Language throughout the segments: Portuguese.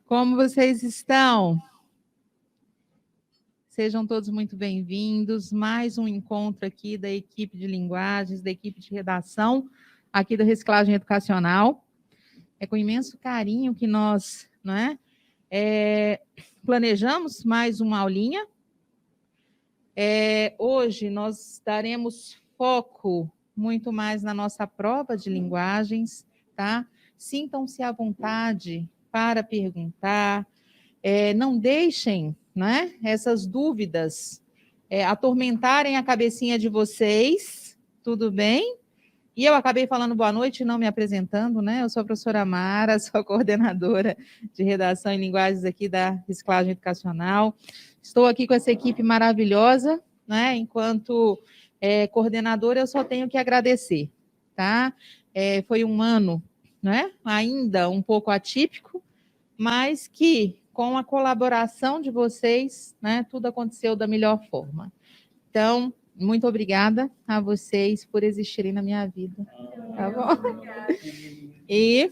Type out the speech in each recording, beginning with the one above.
Como vocês estão? Sejam todos muito bem-vindos. Mais um encontro aqui da equipe de linguagens, da equipe de redação, aqui da Reciclagem Educacional. É com imenso carinho que nós, planejamos mais uma aulinha. Hoje nós daremos foco muito mais na nossa prova de linguagens, tá? Sintam-se à vontade para perguntar, não deixem, essas dúvidas atormentarem a cabecinha de vocês, tudo bem? E eu acabei falando boa noite e não me apresentando, né? Eu sou a professora Mara, sou a coordenadora de redação em linguagens aqui da Reciclagem Educacional. Estou aqui com essa equipe maravilhosa, né? Enquanto coordenadora, eu só tenho que agradecer, tá? Foi um ano, né? Ainda um pouco atípico, mas que, com a colaboração de vocês, né, tudo aconteceu da melhor forma. Então, muito obrigada a vocês por existirem na minha vida, tá bom? E,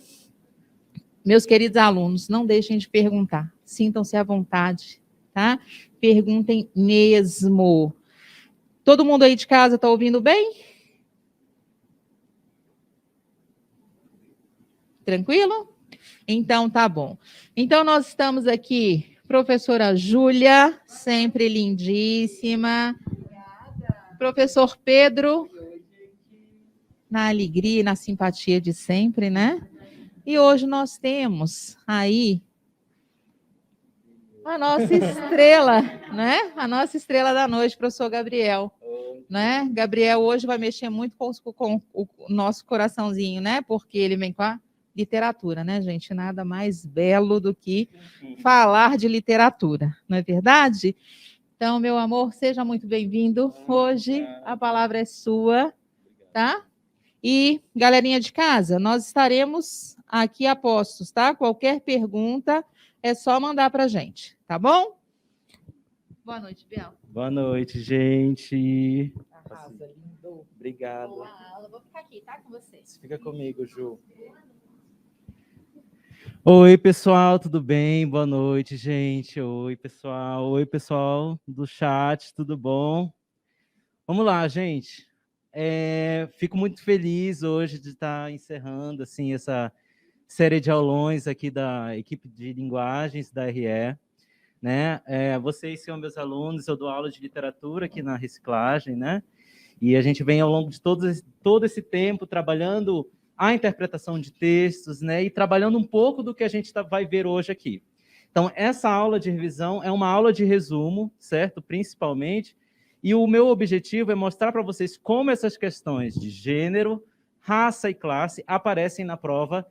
meus queridos alunos, não deixem de perguntar, sintam-se à vontade, tá? Perguntem mesmo. Todo mundo aí de casa está ouvindo bem? Tranquilo? Então, tá bom. Então, nós estamos aqui, professora Júlia, sempre lindíssima. Professor Pedro, na alegria e na simpatia de sempre, né? E hoje nós temos aí a nossa estrela, né? A nossa estrela da noite, professor Gabriel. Né? Gabriel hoje vai mexer muito com o nosso coraçãozinho, né? Porque ele vem com a literatura, né, gente? Nada mais belo do que falar de literatura, não é verdade? Então, meu amor, seja muito bem-vindo. Hoje a palavra é sua, tá? E, galerinha de casa, nós estaremos aqui a postos, tá? Qualquer pergunta é só mandar para a gente, tá bom? Boa noite, Biel. Boa noite, gente. Arrasa, lindo. Obrigado. Boa aula. Vou ficar aqui, tá? Com você. Fica comigo, Ju. Oi, pessoal, tudo bem? Boa noite, gente. Oi, pessoal. Oi, pessoal do chat, tudo bom? Vamos lá, gente. Fico muito feliz hoje de estar encerrando assim, essa série de aulões aqui da equipe de linguagens da RE. Né? Vocês são meus alunos, eu dou aula de literatura aqui na Reciclagem, né? E a gente vem ao longo de todo esse tempo trabalhando a interpretação de textos, né? E trabalhando um pouco do que a gente vai ver hoje aqui. Então, essa aula de revisão é uma aula de resumo, certo? Principalmente. E o meu objetivo é mostrar para vocês como essas questões de gênero, raça e classe aparecem na prova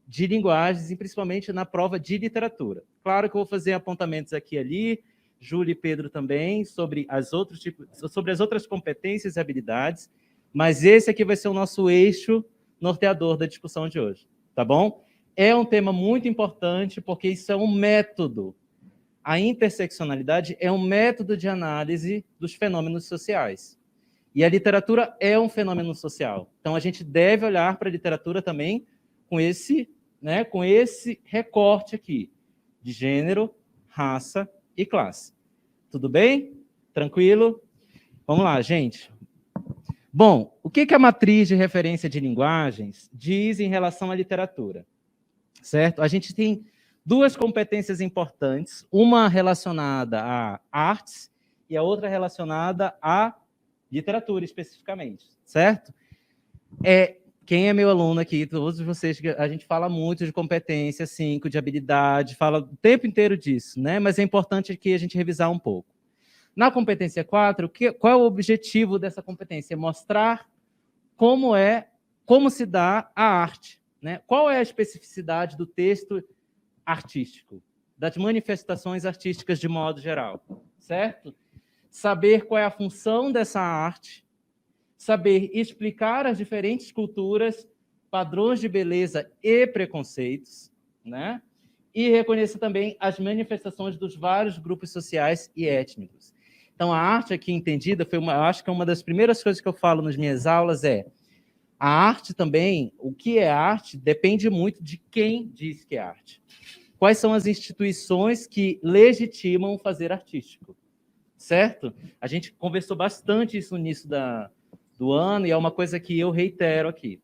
de linguagens e principalmente na prova de literatura. Claro que eu vou fazer apontamentos aqui e ali, Júlia e Pedro também, sobre as outras competências e habilidades, mas esse aqui vai ser o nosso eixo norteador da discussão de hoje, tá bom? É um tema muito importante porque isso é um método. A interseccionalidade é um método de análise dos fenômenos sociais. E a literatura é um fenômeno social. Então, a gente deve olhar para a literatura também com esse recorte aqui, de gênero, raça e classe. Tudo bem? Tranquilo? Vamos lá, gente. Bom, o que a matriz de referência de linguagens diz em relação à literatura? Certo? A gente tem duas competências importantes, uma relacionada a artes e a outra relacionada a literatura, especificamente, certo? Quem é meu aluno aqui, todos vocês, a gente fala muito de competência 5, de habilidade, fala o tempo inteiro disso, né? Mas é importante aqui a gente revisar um pouco. Na competência 4, qual é o objetivo dessa competência? É mostrar como se dá a arte, né? Qual é a especificidade do texto artístico, das manifestações artísticas de modo geral, certo? Saber qual é a função dessa arte, saber explicar as diferentes culturas, padrões de beleza e preconceitos, né? E reconhecer também as manifestações dos vários grupos sociais e étnicos. Então, a arte aqui entendida, acho que é uma das primeiras coisas que eu falo nas minhas aulas a arte também, o que é arte, depende muito de quem diz que é arte. quais são as instituições que legitimam o fazer artístico, certo? A gente conversou bastante isso no início do ano, e é uma coisa que eu reitero aqui.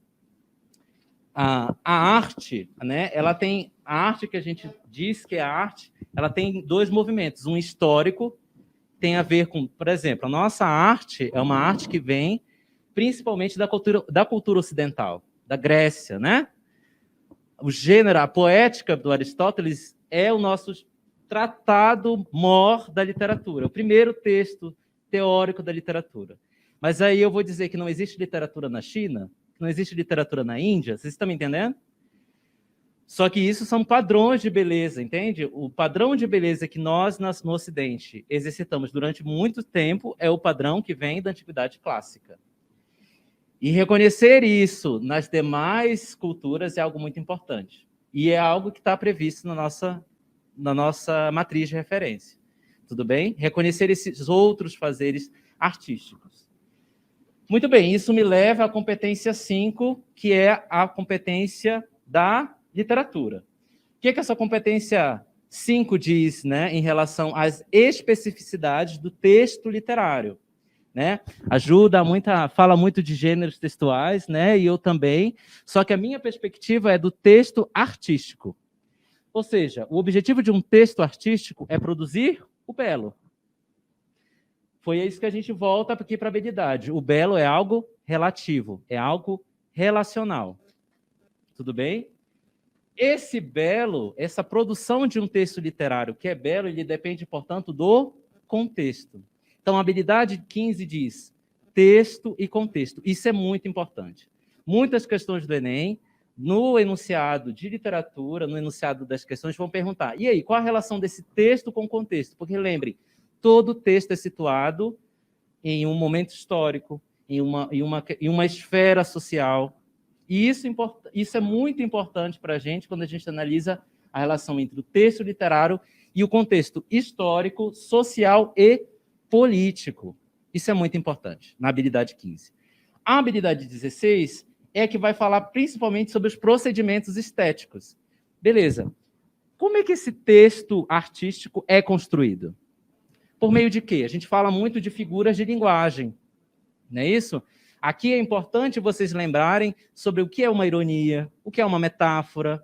A arte, né, ela tem a arte que a gente diz que é a arte, ela tem dois movimentos, um histórico, tem a ver com, por exemplo, a nossa arte é uma arte que vem principalmente da cultura ocidental, da Grécia, né? O gênero, a poética do Aristóteles é o nosso tratado mor da literatura, o primeiro texto teórico da literatura. Mas aí eu vou dizer que não existe literatura na China, não existe literatura na Índia, vocês estão me entendendo? Só que isso são padrões de beleza, entende? O padrão de beleza que nós, no Ocidente, exercitamos durante muito tempo é o padrão que vem da Antiguidade Clássica. E reconhecer isso nas demais culturas é algo muito importante. E é algo que está previsto na nossa matriz de referência. Tudo bem? Reconhecer esses outros fazeres artísticos. Muito bem, isso me leva à competência 5, que é a competência da literatura. O que essa competência 5 diz, né, em relação às especificidades do texto literário? Né? Fala muito de gêneros textuais, né? E eu também, só que a minha perspectiva é do texto artístico. Ou seja, o objetivo de um texto artístico é produzir o belo. Foi isso que a gente volta aqui para a habilidade. O belo é algo relativo, é algo relacional. Tudo bem? Esse belo, essa produção de um texto literário que é belo, ele depende, portanto, do contexto. Então, a habilidade 15 diz texto e contexto. Isso é muito importante. Muitas questões do Enem, no enunciado de literatura, no enunciado das questões, vão perguntar, e aí, qual a relação desse texto com o contexto? Porque, lembre, todo texto é situado em um momento histórico, em uma esfera social. E isso é muito importante para a gente quando a gente analisa a relação entre o texto literário e o contexto histórico, social e político. Isso é muito importante na habilidade 15. A habilidade 16 é a que vai falar principalmente sobre os procedimentos estéticos. Beleza. Como é que esse texto artístico é construído? Por meio de quê? A gente fala muito de figuras de linguagem, não é isso? Aqui é importante vocês lembrarem sobre o que é uma ironia, o que é uma metáfora,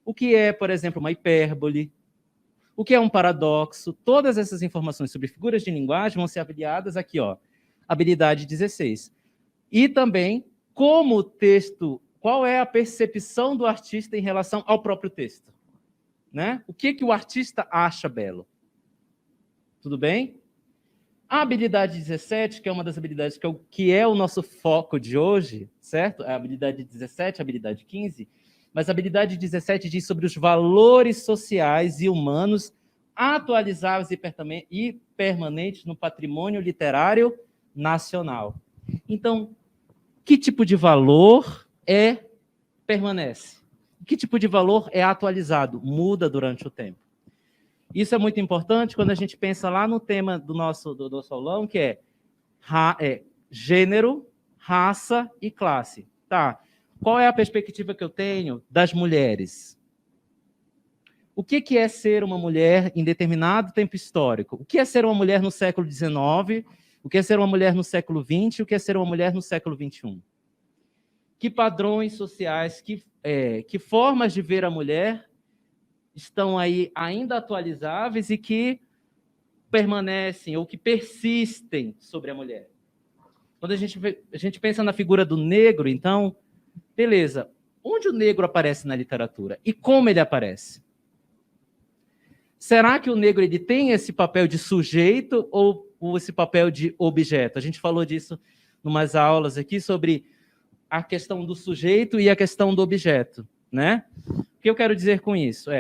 o que é, por exemplo, uma hipérbole, o que é um paradoxo. Todas essas informações sobre figuras de linguagem vão ser avaliadas aqui, ó, habilidade 16. E também como o texto, qual é a percepção do artista em relação ao próprio texto, né? O que o artista acha belo? Tudo bem? A habilidade 17, que é uma das habilidades que é o nosso foco de hoje, certo? A habilidade 17, a habilidade 15, mas a habilidade 17 diz sobre os valores sociais e humanos atualizáveis e permanentes no patrimônio literário nacional. Então, que tipo de valor permanece? Que tipo de valor é atualizado? Muda durante o tempo. Isso é muito importante quando a gente pensa lá no tema do nosso aulão, que é gênero, raça e classe. Tá. Qual é a perspectiva que eu tenho das mulheres? O que é ser uma mulher em determinado tempo histórico? O que é ser uma mulher no século XIX? O que é ser uma mulher no século XX? O que é ser uma mulher no século XXI? Que padrões sociais, que formas de ver a mulher estão aí ainda atualizáveis e que permanecem ou que persistem sobre a mulher. Quando a gente pensa na figura do negro, então, beleza, onde o negro aparece na literatura? E como ele aparece? Será que o negro ele tem esse papel de sujeito ou esse papel de objeto? A gente falou disso em umas aulas aqui sobre a questão do sujeito e a questão do objeto, né? O que eu quero dizer com isso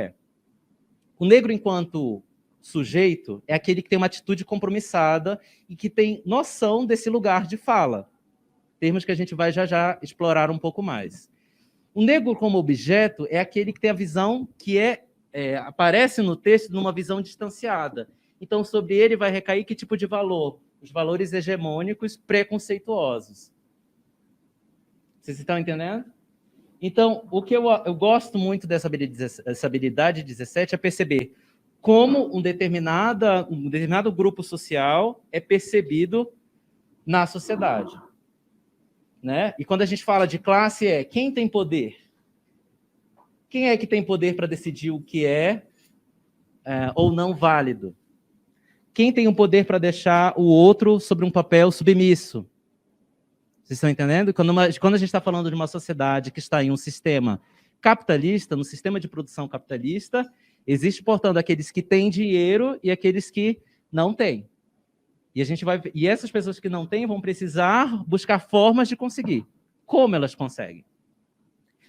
o negro, enquanto sujeito, é aquele que tem uma atitude compromissada e que tem noção desse lugar de fala. Termos que a gente vai já explorar um pouco mais. O negro como objeto é aquele que tem a visão que aparece no texto numa visão distanciada. Então, sobre ele vai recair que tipo de valor? Os valores hegemônicos preconceituosos. Vocês estão entendendo? Então, o que eu gosto muito dessa habilidade 17 é perceber como um determinado grupo social é percebido na sociedade, né? E quando a gente fala de classe, quem tem poder? Quem é que tem poder para decidir o que é ou não válido? Quem tem o poder para deixar o outro sobre um papel submisso? Vocês estão entendendo? Quando a gente está falando de uma sociedade que está em um sistema capitalista, no sistema de produção capitalista, existe, portanto, aqueles que têm dinheiro e aqueles que não têm. E essas pessoas que não têm vão precisar buscar formas de conseguir. Como elas conseguem?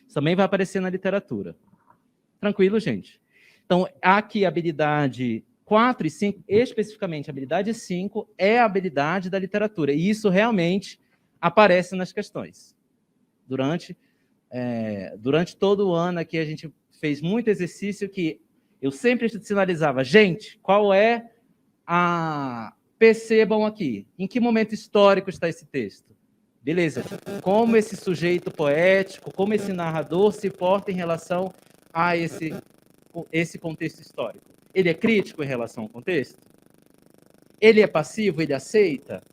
Isso também vai aparecer na literatura. Tranquilo, gente? Então, aqui a habilidade 4 e 5, especificamente a habilidade 5, é a habilidade da literatura. E isso realmente aparece nas questões. Durante todo o ano aqui a gente fez muito exercício que eu sempre sinalizava, gente, qual é a... Percebam aqui, em que momento histórico está esse texto? Beleza, como esse sujeito poético, como esse narrador se porta em relação a esse contexto histórico? Ele é crítico em relação ao contexto? Ele é passivo, ele aceita?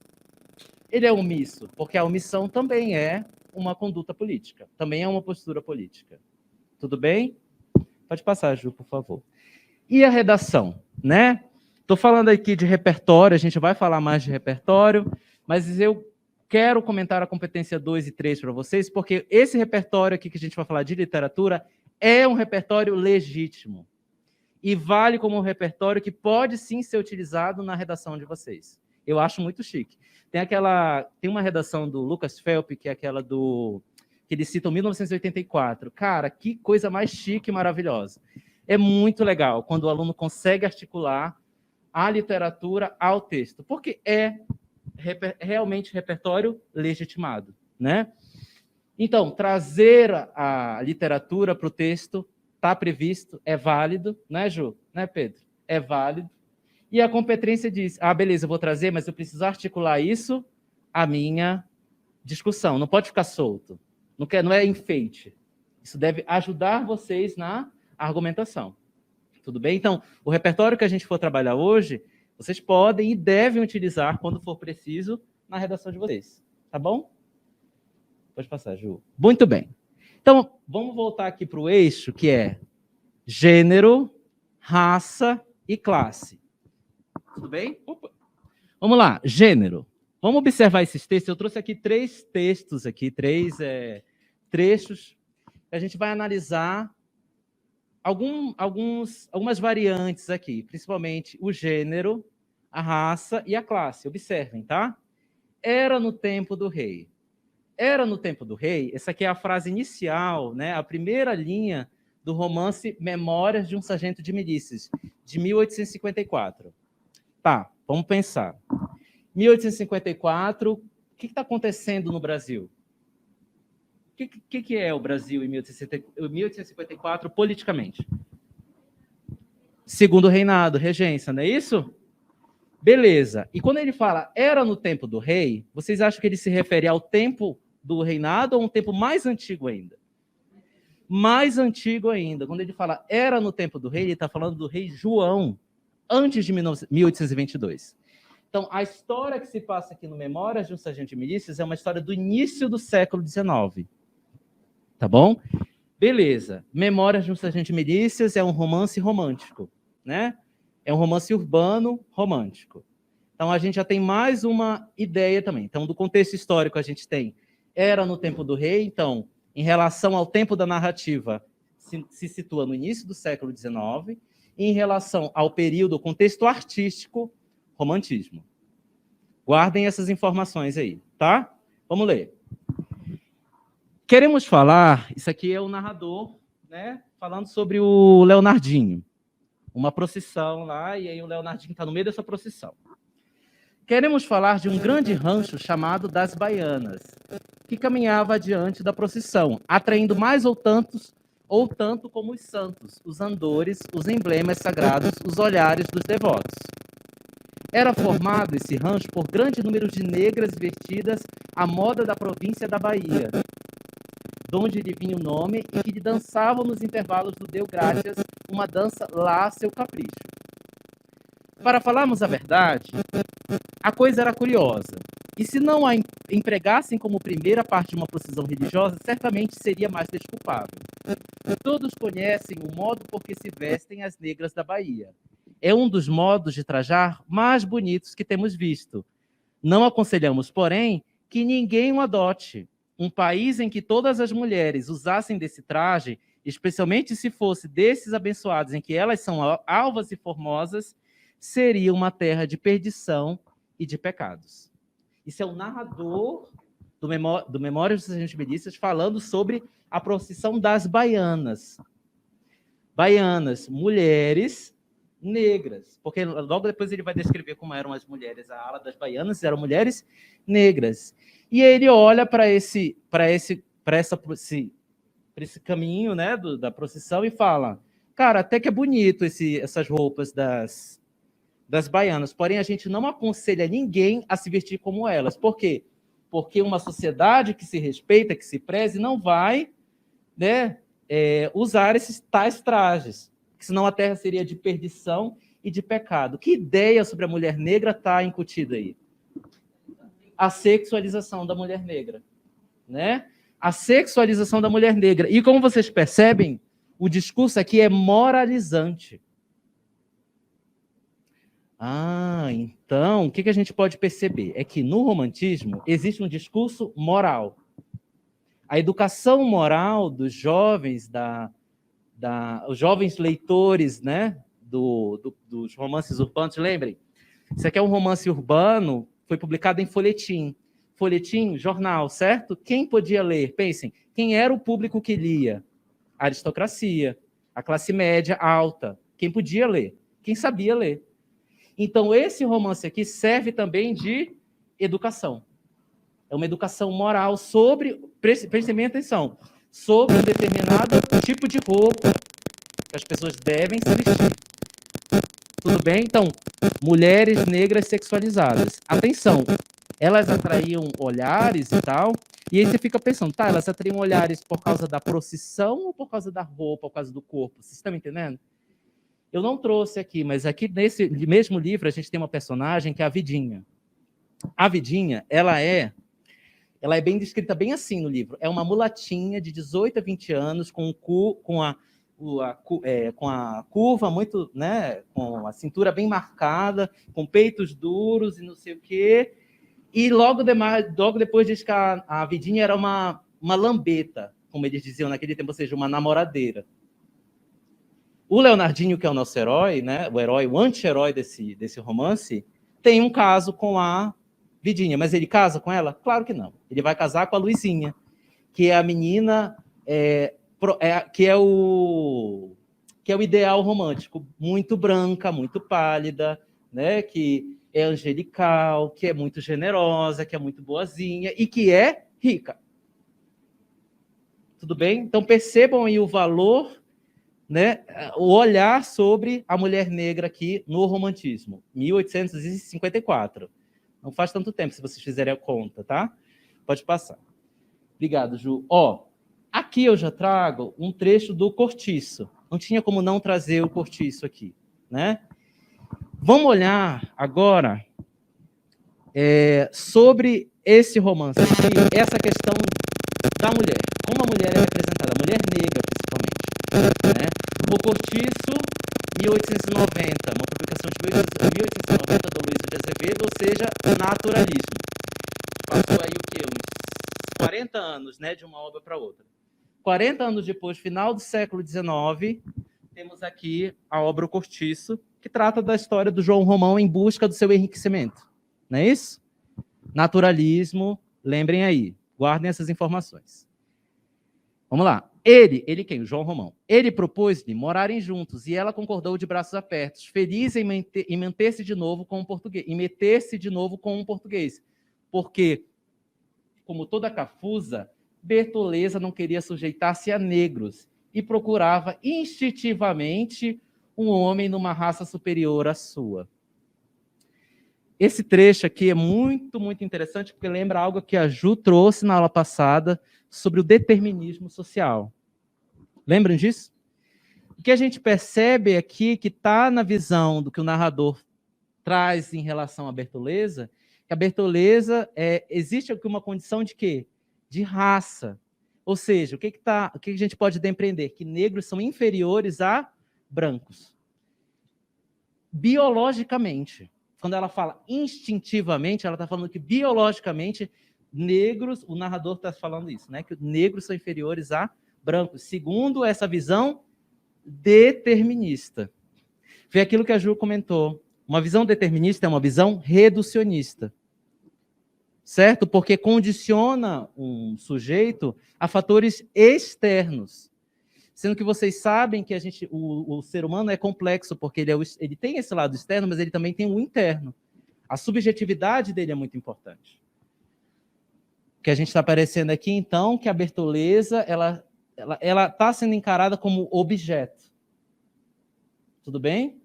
Ele é omisso, porque a omissão também é uma conduta política, também é uma postura política. Tudo bem? Pode passar, Ju, por favor. E a redação, né? Estou falando aqui de repertório, a gente vai falar mais de repertório, mas eu quero comentar a competência 2 e 3 para vocês, porque esse repertório aqui que a gente vai falar de literatura é um repertório legítimo e vale como um repertório que pode sim ser utilizado na redação de vocês. Eu acho muito chique. Tem uma redação do Lucas Phelps, que é aquela que eles citam 1984. Cara, que coisa mais chique e maravilhosa. É muito legal quando o aluno consegue articular a literatura ao texto, porque é realmente repertório legitimado, né? Então, trazer a literatura para o texto está previsto, é válido, né, Ju? Né, Pedro? É válido. E a competência diz, beleza, eu vou trazer, mas eu preciso articular isso à minha discussão. Não pode ficar solto. Não é enfeite. Isso deve ajudar vocês na argumentação. Tudo bem? Então, o repertório que a gente for trabalhar hoje, vocês podem e devem utilizar quando for preciso na redação de vocês. Tá bom? Pode passar, Ju. Muito bem. Então, vamos voltar aqui para o eixo, que é gênero, raça e classe. Tudo bem? Opa. Vamos lá, gênero. Vamos observar esses textos. Eu trouxe aqui 3 textos, três trechos, que a gente vai analisar algumas variantes aqui, principalmente o gênero, a raça e a classe. Observem, tá? Era no tempo do rei. Era no tempo do rei, essa aqui é a frase inicial, né? A primeira linha do romance Memórias de um Sargento de Milícias, de 1854. Tá, vamos pensar. 1854, o que está acontecendo no Brasil? O que é o Brasil em 1854 politicamente? Segundo reinado, regência, não é isso? Beleza. E quando ele fala era no tempo do rei, vocês acham que ele se refere ao tempo do reinado ou um tempo mais antigo ainda? Mais antigo ainda. Quando ele fala era no tempo do rei, ele está falando do rei João, antes de 1822. Então, a história que se passa aqui no Memórias de um Sargento de Milícias é uma história do início do século XIX. Tá bom? Beleza. Memórias de um Sargento de Milícias é um romance romântico, né? É um romance urbano romântico. Então, a gente já tem mais uma ideia também. Então, do contexto histórico, a gente tem era no tempo do rei. Então, em relação ao tempo da narrativa, se situa no início do século XIX. E em relação ao período, contexto artístico, romantismo. Guardem essas informações aí, tá? Vamos ler. Queremos falar, isso aqui é o narrador, né? Falando sobre o Leonardinho. Uma procissão lá, e aí o Leonardinho está no meio dessa procissão. Queremos falar de um grande rancho chamado das Baianas, que caminhava adiante da procissão, atraindo mais ou tanto como os santos, os andores, os emblemas sagrados, os olhares dos devotos. Era formado esse rancho por grande número de negras vestidas à moda da província da Bahia, donde lhe vinha o nome, e que lhe dançavam nos intervalos do Deu Graças, uma dança lá a seu capricho. Para falarmos a verdade, a coisa era curiosa, e se não a empregassem como primeira parte de uma procissão religiosa, certamente seria mais desculpável. Todos conhecem o modo por que se vestem as negras da Bahia. É um dos modos de trajar mais bonitos que temos visto. Não aconselhamos, porém, que ninguém o adote. Um país em que todas as mulheres usassem desse traje, especialmente se fosse desses abençoados em que elas são alvas e formosas, seria uma terra de perdição e de pecados. Isso é o narrador do Memórias dos Sargentos Milícias falando sobre a procissão das baianas. Baianas, mulheres negras, porque logo depois ele vai descrever como eram as mulheres, a ala das baianas eram mulheres negras. E ele olha para esse caminho, né, da procissão e fala: cara, até que é bonito essas roupas das baianas, porém a gente não aconselha ninguém a se vestir como elas. Por quê? Porque uma sociedade que se respeita, que se preze, não vai, né, usar esses tais trajes, senão a terra seria de perdição e de pecado. Que ideia sobre a mulher negra está incutida aí? A sexualização da mulher negra, né? A sexualização da mulher negra. E como vocês percebem, o discurso aqui é moralizante. Então, o que a gente pode perceber? É que no romantismo existe um discurso moral. A educação moral dos jovens, os jovens leitores, né, dos romances urbanos, lembrem, isso aqui é um romance urbano, foi publicado em folhetim. Folhetim, jornal, certo? Quem podia ler? Pensem, quem era o público que lia? A aristocracia, a classe média alta. Quem podia ler? Quem sabia ler. Então, esse romance aqui serve também de educação. É uma educação moral sobre, prestem atenção, sobre um determinado tipo de roupa que as pessoas devem se vestir. Tudo bem? Então, mulheres negras sexualizadas. Atenção, elas atraíam olhares e tal, e aí você fica pensando, tá, elas atraíam olhares por causa da procissão ou por causa da roupa, por causa do corpo? Vocês estão me entendendo? Eu não trouxe aqui, mas aqui nesse mesmo livro a gente tem uma personagem que é a Vidinha. A Vidinha, ela é bem descrita bem assim no livro. É uma mulatinha de 18 a 20 anos, com a curva muito, né, com a cintura bem marcada, com peitos duros e não sei o quê. E logo depois diz que a Vidinha era uma lambeta, como eles diziam naquele tempo, ou seja, uma namoradeira. O Leonardinho, que é o nosso herói, né, o anti-herói desse romance, tem um caso com a Vidinha, mas ele casa com ela? Claro que não. Ele vai casar com a Luizinha, que é a menina que é o ideal romântico, muito branca, muito pálida, né, que é angelical, que é muito generosa, que é muito boazinha e que é rica. Tudo bem? Então percebam aí o valor, né, o olhar sobre a mulher negra aqui no romantismo, 1854. Não faz tanto tempo, se vocês fizerem a conta, tá? Pode passar. Obrigado, Ju. Aqui eu já trago um trecho do Cortiço. Não tinha como não trazer o Cortiço aqui, né? Vamos olhar agora sobre esse romance aqui, essa questão da mulher. Como a mulher é representada, a mulher negra, principalmente, né? O Cortiço, 1890, uma publicação de 1890 do Luiz de Azevedo, ou seja, naturalismo. Passou aí o quê? Uns 40 anos, né, de uma obra para outra. 40 anos depois, final do século XIX, temos aqui a obra O Cortiço, que trata da história do João Romão em busca do seu enriquecimento. Não é isso? Naturalismo, lembrem aí, guardem essas informações. Vamos lá. Ele quem? O João Romão. Ele propôs-lhe morarem juntos e ela concordou de braços abertos, feliz em meter-se de novo com um português. Porque, como toda cafusa, Bertoleza não queria sujeitar-se a negros e procurava instintivamente um homem numa raça superior à sua. Esse trecho aqui é muito, muito interessante, porque lembra algo que a Ju trouxe na aula passada sobre o determinismo social. Lembram disso? O que a gente percebe aqui, que está na visão do que o narrador traz em relação à Bertoleza, que a Bertoleza existe aqui uma condição de quê? De raça. Ou seja, o que a gente pode depreender? Que negros são inferiores a brancos. Biologicamente. Quando ela fala instintivamente, ela está falando que biologicamente negros, o narrador está falando isso, né? Que negros são inferiores a brancos, segundo essa visão determinista. Foi aquilo que a Ju comentou. Uma visão determinista é uma visão reducionista. Certo? Porque condiciona um sujeito a fatores externos. Sendo que vocês sabem que o ser humano é complexo, porque ele tem esse lado externo, mas ele também tem o interno. A subjetividade dele é muito importante. O que a gente está aparecendo aqui, então, que a Bertoleza ela está sendo encarada como objeto. Tudo bem?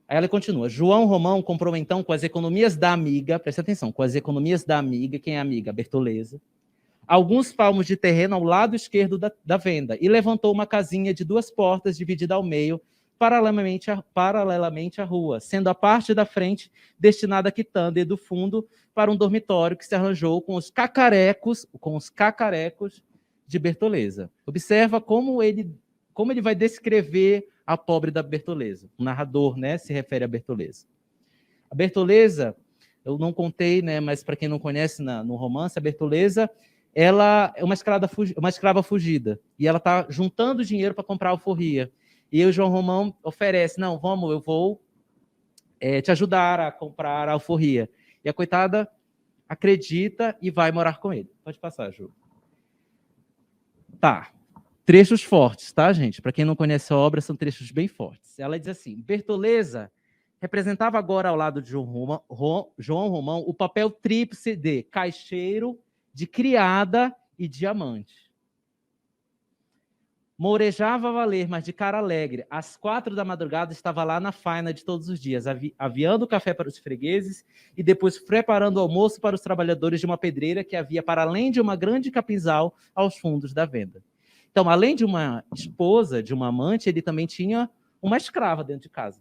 Aí ela continua. João Romão comprou, então, com as economias da amiga, presta atenção, com as economias da amiga, quem é a amiga? A Bertoleza, alguns palmos de terreno ao lado esquerdo da venda e levantou uma casinha de 2 portas dividida ao meio, paralelamente à rua, sendo a parte da frente destinada à quitanda e do fundo para um dormitório que se arranjou com os cacarecos de Bertoleza. Observa como ele vai descrever a pobre da Bertoleza. O narrador, né, se refere a Bertoleza. A Bertoleza, eu não contei, né, mas para quem não conhece no romance, a Bertoleza ela é uma escrava fugida, e ela está juntando dinheiro para comprar a alforria. E o João Romão oferece, não, vamos, eu vou te ajudar a comprar a alforria. E a coitada acredita e vai morar com ele. Pode passar, Ju. Tá. Trechos fortes, tá, gente? Para quem não conhece a obra, são trechos bem fortes. Ela diz assim, Bertoleza representava agora ao lado de João Romão o papel tríplice de caixeiro, de criada e de amante. Mourejava a valer, mas de cara alegre. Às 4 da madrugada estava lá na faina de todos os dias, aviando o café para os fregueses e depois preparando o almoço para os trabalhadores de uma pedreira que havia para além de uma grande capinzal aos fundos da venda. Então, além de uma esposa, de uma amante, ele também tinha uma escrava dentro de casa.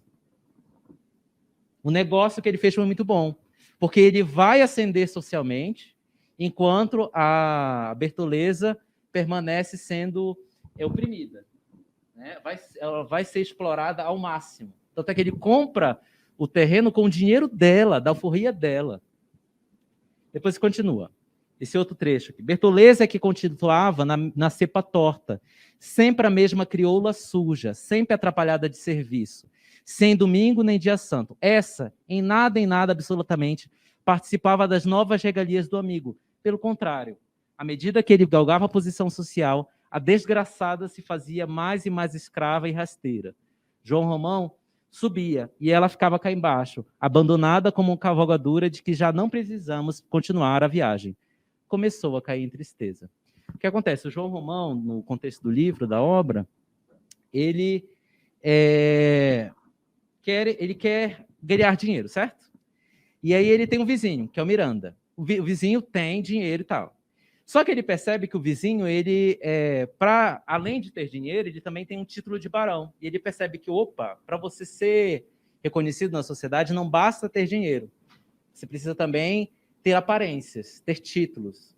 O negócio que ele fez foi muito bom, porque ele vai ascender socialmente, enquanto a Bertoleza permanece sendo oprimida. Né? Ela vai ser explorada ao máximo. Tanto é que ele compra o terreno com o dinheiro dela, da alforria dela. Depois continua. Esse outro trecho aqui. Bertoleza é que continuava na cepa torta, sempre a mesma crioula suja, sempre atrapalhada de serviço, sem domingo nem dia santo. Essa, em nada, absolutamente, participava das novas regalias do amigo. Pelo contrário, à medida que ele galgava a posição social, a desgraçada se fazia mais e mais escrava e rasteira. João Romão subia e ela ficava cá embaixo, abandonada como uma cavalgadura de que já não precisamos continuar a viagem. Começou a cair em tristeza. O que acontece? O João Romão, no contexto do livro, da obra, ele quer ganhar dinheiro, certo? E aí ele tem um vizinho, que é o Miranda. O vizinho tem dinheiro e tal. Só que ele percebe que o vizinho, além de ter dinheiro, ele também tem um título de barão. E ele percebe que, para você ser reconhecido na sociedade, não basta ter dinheiro. Você precisa também ter aparências, ter títulos.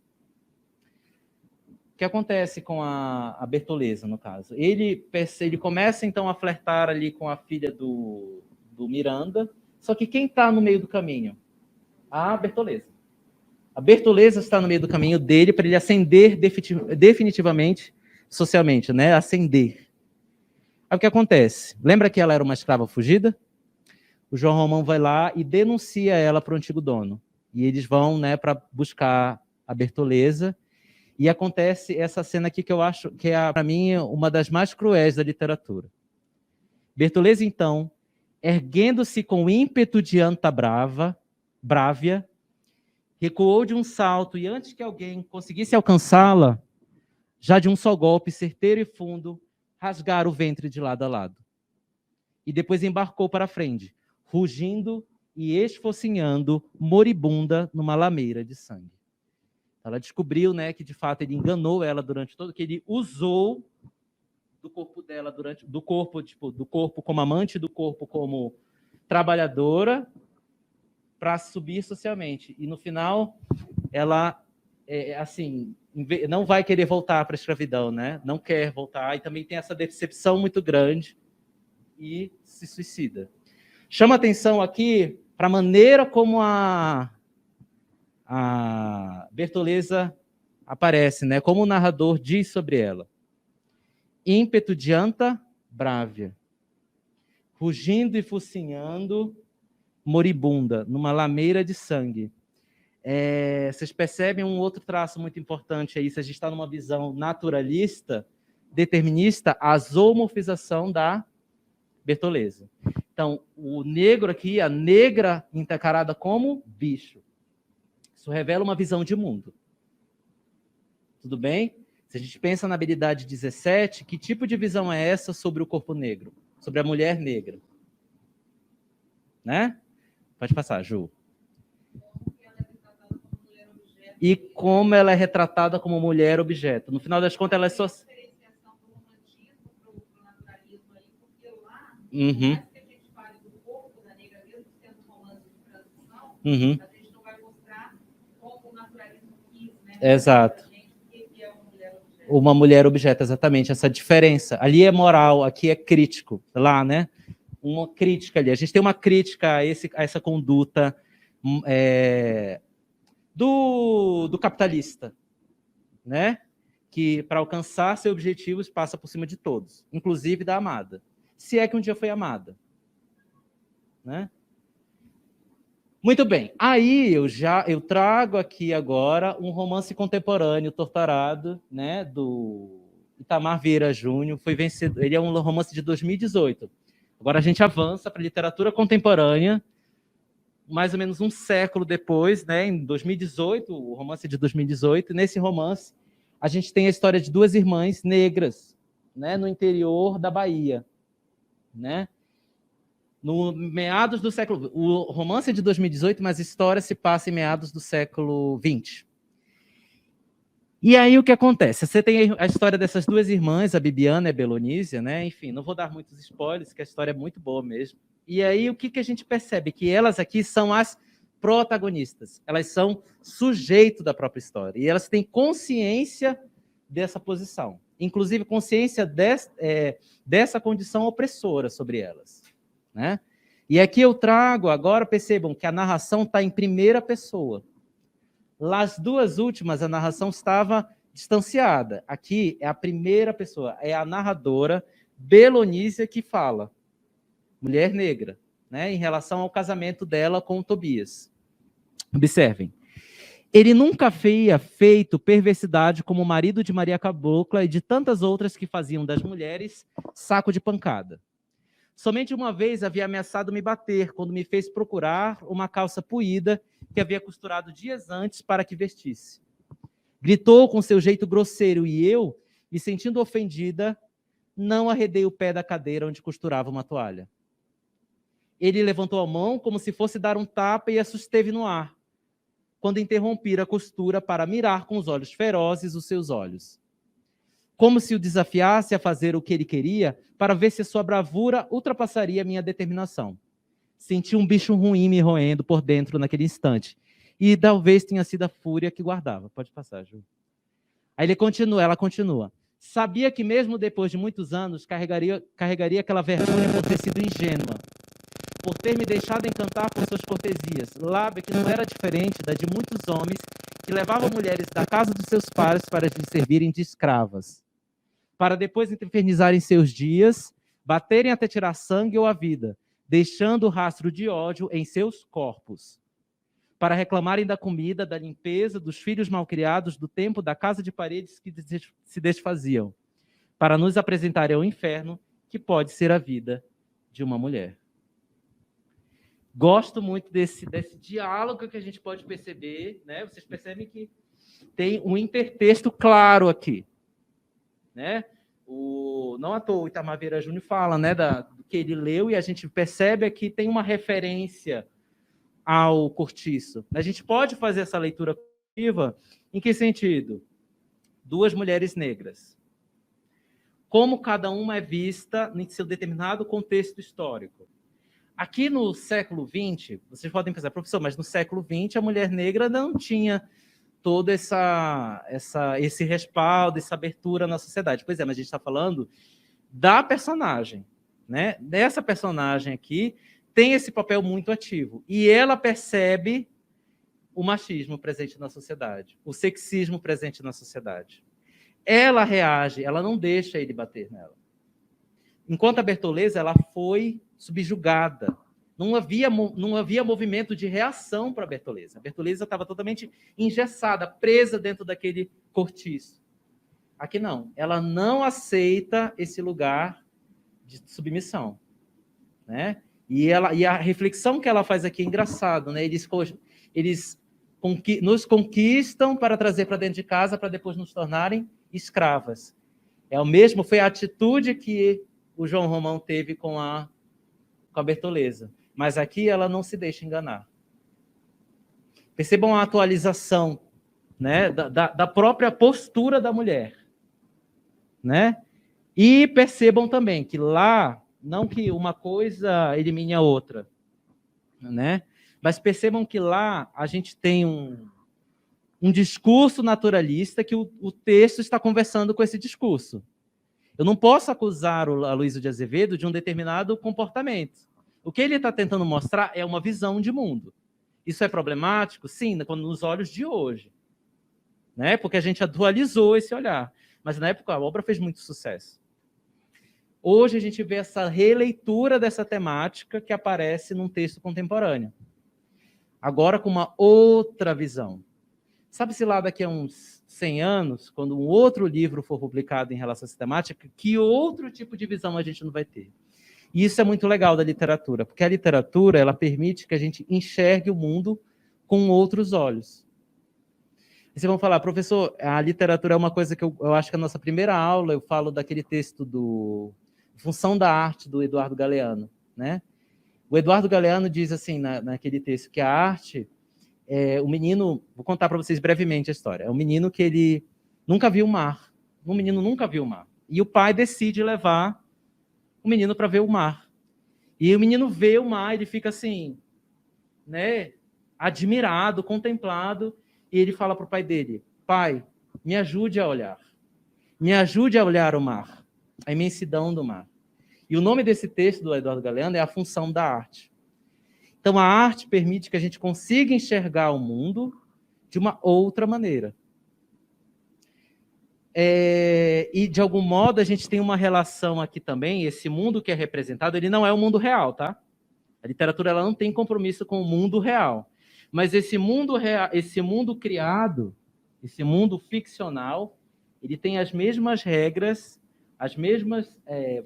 O que acontece com a Bertoleza, no caso? Ele começa, então, a flertar ali com a filha do Miranda, só que quem está no meio do caminho? A Bertoleza. A Bertoleza está no meio do caminho dele para ele ascender definitivamente socialmente, né? Ascender. Aí o que acontece? Lembra que ela era uma escrava fugida? O João Romão vai lá e denuncia ela para o antigo dono. E eles vão, né, para buscar a Bertoleza. E acontece essa cena aqui que eu acho que é, para mim, uma das mais cruéis da literatura. Bertoleza, então, erguendo-se com ímpeto de anta brávia, recuou de um salto e antes que alguém conseguisse alcançá-la, já de um só golpe certeiro e fundo, rasgara o ventre de lado a lado. E depois embarcou para a frente, rugindo e esfocinhando, moribunda, numa lameira de sangue. Ela descobriu, né, que de fato ele enganou ela durante todo, que ele usou do corpo dela do corpo como amante, do corpo como trabalhadora, para subir socialmente. E no final, ela assim, não vai querer voltar para a escravidão, né? Não quer voltar, e também tem essa decepção muito grande e se suicida. Chama atenção aqui para a maneira como a Bertoleza aparece, né? Como o narrador diz sobre ela. Ímpeto de anta brávia, rugindo e focinhando, moribunda, numa lameira de sangue. Vocês percebem um outro traço muito importante aí, se a gente está numa visão naturalista, determinista, a zoomorfização da Bertoleza. Então, o negro aqui, a negra encarada como bicho. Isso revela uma visão de mundo. Tudo bem? Se a gente pensa na habilidade 17, que tipo de visão é essa sobre o corpo negro? Sobre a mulher negra? Né? Pode passar, Ju. E como ela é retratada como mulher objeto. No final das contas, ela é só... Uhum. Uhum. Exato. Uma mulher objeto, exatamente, essa diferença. Ali é moral, aqui é crítico. Lá, né? Uma crítica ali. A gente tem uma crítica a essa conduta do capitalista, né? Que para alcançar seus objetivos passa por cima de todos, inclusive da amada. Se é que um dia foi amada. Né? Muito bem. Aí eu trago aqui agora um romance contemporâneo, Torturado, né, do Itamar Vieira Júnior, foi vencido. Ele é um romance de 2018. Agora a gente avança para a literatura contemporânea, mais ou menos um século depois, né, em 2018, o romance de 2018. Nesse romance, a gente tem a história de duas irmãs negras, né, no interior da Bahia, né? No meados do século... O romance é de 2018, mas a história se passa em meados do século XX. E aí o que acontece? Você tem a história dessas duas irmãs, a Bibiana e a Belonísia, né? Enfim, não vou dar muitos spoilers, que a história é muito boa mesmo. E aí o que a gente percebe? Que elas aqui são as protagonistas. Elas são sujeito da própria história. E elas têm consciência dessa posição. Inclusive consciência dessa condição opressora sobre elas. Né? E aqui eu trago, agora percebam que a narração está em primeira pessoa. Nas duas últimas, a narração estava distanciada. Aqui é a primeira pessoa, é a narradora Belonísia que fala, mulher negra, né, em relação ao casamento dela com o Tobias. Observem. Ele nunca havia feito perversidade como o marido de Maria Cabocla e de tantas outras que faziam das mulheres saco de pancada. Somente uma vez havia ameaçado me bater, quando me fez procurar uma calça puída que havia costurado dias antes para que vestisse. Gritou com seu jeito grosseiro e eu, me sentindo ofendida, não arredei o pé da cadeira onde costurava uma toalha. Ele levantou a mão como se fosse dar um tapa e a susteve no ar, quando interrompi a costura para mirar com os olhos ferozes os seus olhos. Como se o desafiasse a fazer o que ele queria, para ver se a sua bravura ultrapassaria a minha determinação. Senti um bicho ruim me roendo por dentro naquele instante, e talvez tenha sido a fúria que guardava. Pode passar, Ju. Aí ela continua. Sabia que mesmo depois de muitos anos, carregaria aquela vergonha por ter sido ingênua, por ter me deixado encantar por suas cortesias, lábia que não era diferente da de muitos homens que levavam mulheres da casa dos seus pais para lhes servirem de escravas, para depois infernizarem seus dias, baterem até tirar sangue ou a vida, deixando o rastro de ódio em seus corpos, para reclamarem da comida, da limpeza, dos filhos malcriados, do tempo da casa de paredes que se desfaziam, para nos apresentarem ao inferno, que pode ser a vida de uma mulher. Gosto muito desse diálogo que a gente pode perceber, né? Vocês percebem que tem um intertexto claro aqui. Né? Não à toa o Itamar Vieira Júnior fala, né, do que ele leu, e a gente percebe aqui tem uma referência ao cortiço. A gente pode fazer essa leitura coletiva em que sentido? Duas mulheres negras. Como cada uma é vista em seu determinado contexto histórico. Aqui no século XX, vocês podem pensar, professor, mas no século XX a mulher negra não tinha todo esse respaldo, essa abertura na sociedade. Pois é, mas a gente está falando da personagem, né? Dessa personagem aqui tem esse papel muito ativo. E ela percebe o machismo presente na sociedade, o sexismo presente na sociedade. Ela reage, ela não deixa ele bater nela. Enquanto a Bertoleza, ela foi subjugada. Não havia movimento de reação para a Bertoleza. A Bertoleza estava totalmente engessada, presa dentro daquele cortiço. Aqui não. Ela não aceita esse lugar de submissão, né? E a reflexão que ela faz aqui é engraçado, né? Eles nos conquistam para trazer para dentro de casa para depois nos tornarem escravas. Foi a atitude que o João Romão teve com a Bertoleza. Mas aqui ela não se deixa enganar. Percebam a atualização, né, da própria postura da mulher, né? E percebam também que lá, não que uma coisa elimine a outra, né? Mas percebam que lá a gente tem um discurso naturalista que o texto está conversando com esse discurso. Eu não posso acusar o Aloysio de Azevedo de um determinado comportamento. O que ele está tentando mostrar é uma visão de mundo. Isso é problemático? Sim, nos olhos de hoje, né? Porque a gente atualizou esse olhar. Mas na época a obra fez muito sucesso. Hoje a gente vê essa releitura dessa temática que aparece num texto contemporâneo. Agora com uma outra visão. Sabe-se lá daqui a uns 100 anos, quando um outro livro for publicado em relação a essa temática, que outro tipo de visão a gente não vai ter? E isso é muito legal da literatura, porque a literatura ela permite que a gente enxergue o mundo com outros olhos. E vocês vão falar, professor, a literatura é uma coisa que eu acho que a nossa primeira aula eu falo daquele texto do Função da Arte, do Eduardo Galeano, né? O Eduardo Galeano diz assim, naquele texto, que a arte o menino, vou contar para vocês brevemente a história, é um menino que ele nunca viu o mar, um menino nunca viu o mar, e o pai decide levar o menino para ver o mar, e o menino vê o mar, ele fica assim, né, admirado, contemplado, e ele fala para o pai dele, pai, me ajude a olhar o mar, a imensidão do mar. E o nome desse texto do Eduardo Galeano é A Função da Arte. Então, a arte permite que a gente consiga enxergar o mundo de uma outra maneira. E, de algum modo, a gente tem uma relação aqui também, esse mundo que é representado, ele não é o mundo real, tá? A literatura ela não tem compromisso com o mundo real. Mas esse mundo real, esse mundo criado, esse mundo ficcional, ele tem as mesmas regras, as mesmas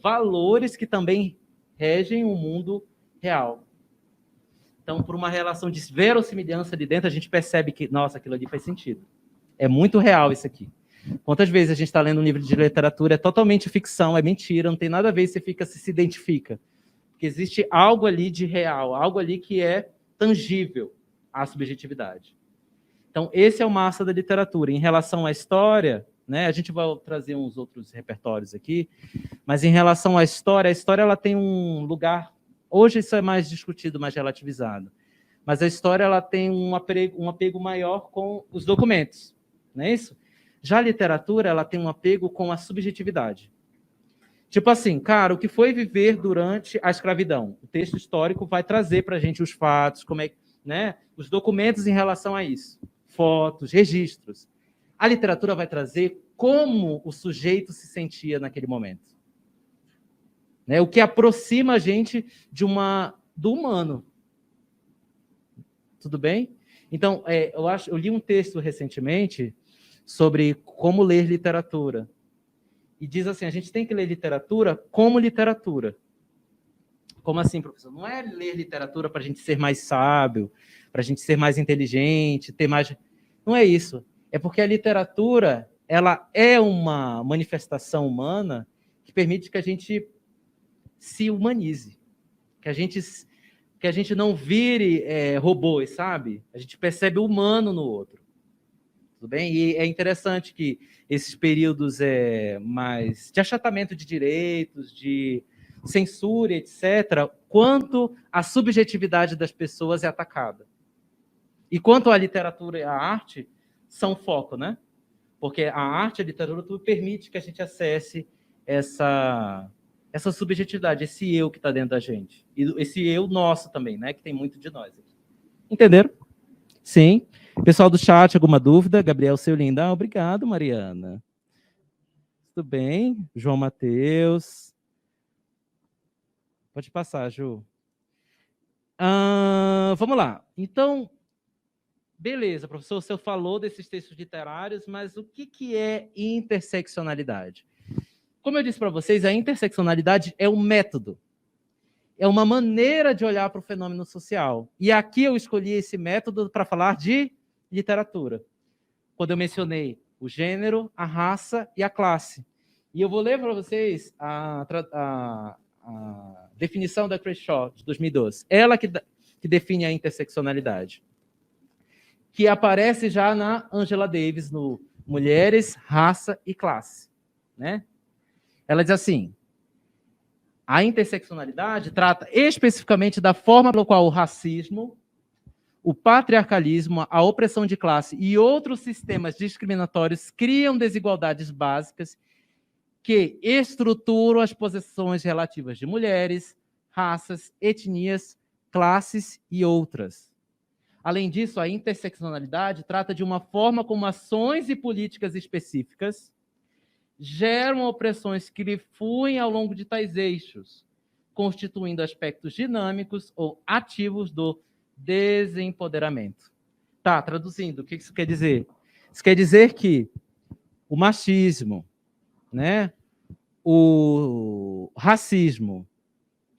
valores que também regem o mundo real. Então, por uma relação de verossimilhança ali dentro, a gente percebe que, nossa, aquilo ali faz sentido. É muito real isso aqui. Quantas vezes a gente está lendo um livro de literatura, é totalmente ficção, é mentira, não tem nada a ver, você se identifica. Porque existe algo ali de real, algo ali que é tangível à subjetividade. Então, esse é o massa da literatura. Em relação à história, né, a gente vai trazer uns outros repertórios aqui, mas em relação à história, a história ela tem um lugar... Hoje isso é mais discutido, mais relativizado. Mas a história ela tem um apego maior com os documentos, não é isso? Já a literatura ela tem um apego com a subjetividade. Tipo assim, cara, o que foi viver durante a escravidão? O texto histórico vai trazer para a gente os fatos, como é, né, os documentos em relação a isso, fotos, registros. A literatura vai trazer como o sujeito se sentia naquele momento. Né, o que aproxima a gente do humano. Tudo bem? Então, eu li um texto recentemente sobre como ler literatura. E diz assim, a gente tem que ler literatura como literatura. Como assim, professor? Não é ler literatura para a gente ser mais sábio, para a gente ser mais inteligente, ter mais... Não é isso. É porque a literatura ela é uma manifestação humana que permite que a gente se humanize, que a gente que a gente não vire robôs, sabe? A gente percebe o humano no outro. Tudo bem? E é interessante que esses períodos mais de achatamento de direitos, de censura, etc., quanto a subjetividade das pessoas é atacada. E quanto a literatura e a arte são foco, né? Porque a arte e a literatura tudo permite que a gente acesse essa subjetividade, esse eu que está dentro da gente. E esse eu nosso também, né? Que tem muito de nós aqui. Entenderam? Sim. Pessoal do chat, alguma dúvida? Gabriel Seu Linda. Obrigado, Mariana. Tudo bem? João Mateus. Pode passar, Ju. Vamos lá. Então, beleza, professor, o senhor falou desses textos literários, mas o que é interseccionalidade? Como eu disse para vocês, a interseccionalidade é um método. É uma maneira de olhar para o fenômeno social. E aqui eu escolhi esse método para falar de literatura. Quando eu mencionei o gênero, a raça e a classe. E eu vou ler para vocês a definição da Crenshaw, de 2012. Ela que define a interseccionalidade. Que aparece já na Angela Davis, no Mulheres, Raça e Classe. Né? Ela diz assim, a interseccionalidade trata especificamente da forma pela qual o racismo, o patriarcalismo, a opressão de classe e outros sistemas discriminatórios criam desigualdades básicas que estruturam as posições relativas de mulheres, raças, etnias, classes e outras. Além disso, a interseccionalidade trata de uma forma como ações e políticas específicas geram opressões que fluem ao longo de tais eixos, constituindo aspectos dinâmicos ou ativos do desempoderamento. Tá, traduzindo, o que isso quer dizer? Isso quer dizer que o machismo, né, o racismo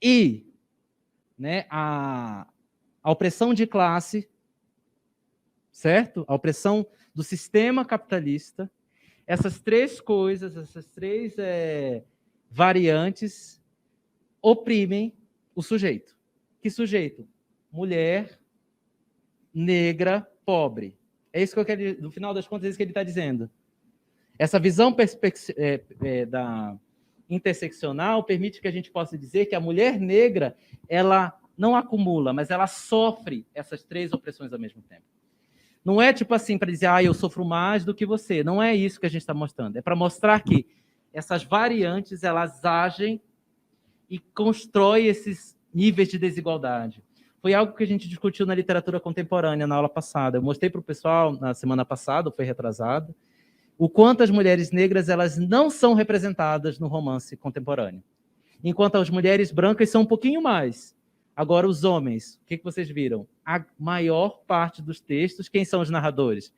e, né, a opressão de classe, certo? A opressão do sistema capitalista, essas três coisas, essas três variantes oprimem o sujeito. Que sujeito? Mulher, negra, pobre. É isso que eu quero, no final das contas, é isso que ele está dizendo. Essa visão da interseccional permite que a gente possa dizer que a mulher negra, ela não acumula, mas ela sofre essas três opressões ao mesmo tempo. Não é tipo assim para dizer, eu sofro mais do que você. Não é isso que a gente está mostrando. É para mostrar que essas variantes, elas agem e constroem esses níveis de desigualdade. Foi algo que a gente discutiu na literatura contemporânea na aula passada. Eu mostrei para o pessoal na semana passada, foi retrasado, o quanto as mulheres negras elas não são representadas no romance contemporâneo. Enquanto as mulheres brancas são um pouquinho mais. Agora, os homens, o que vocês viram? A maior parte dos textos, quem são os narradores?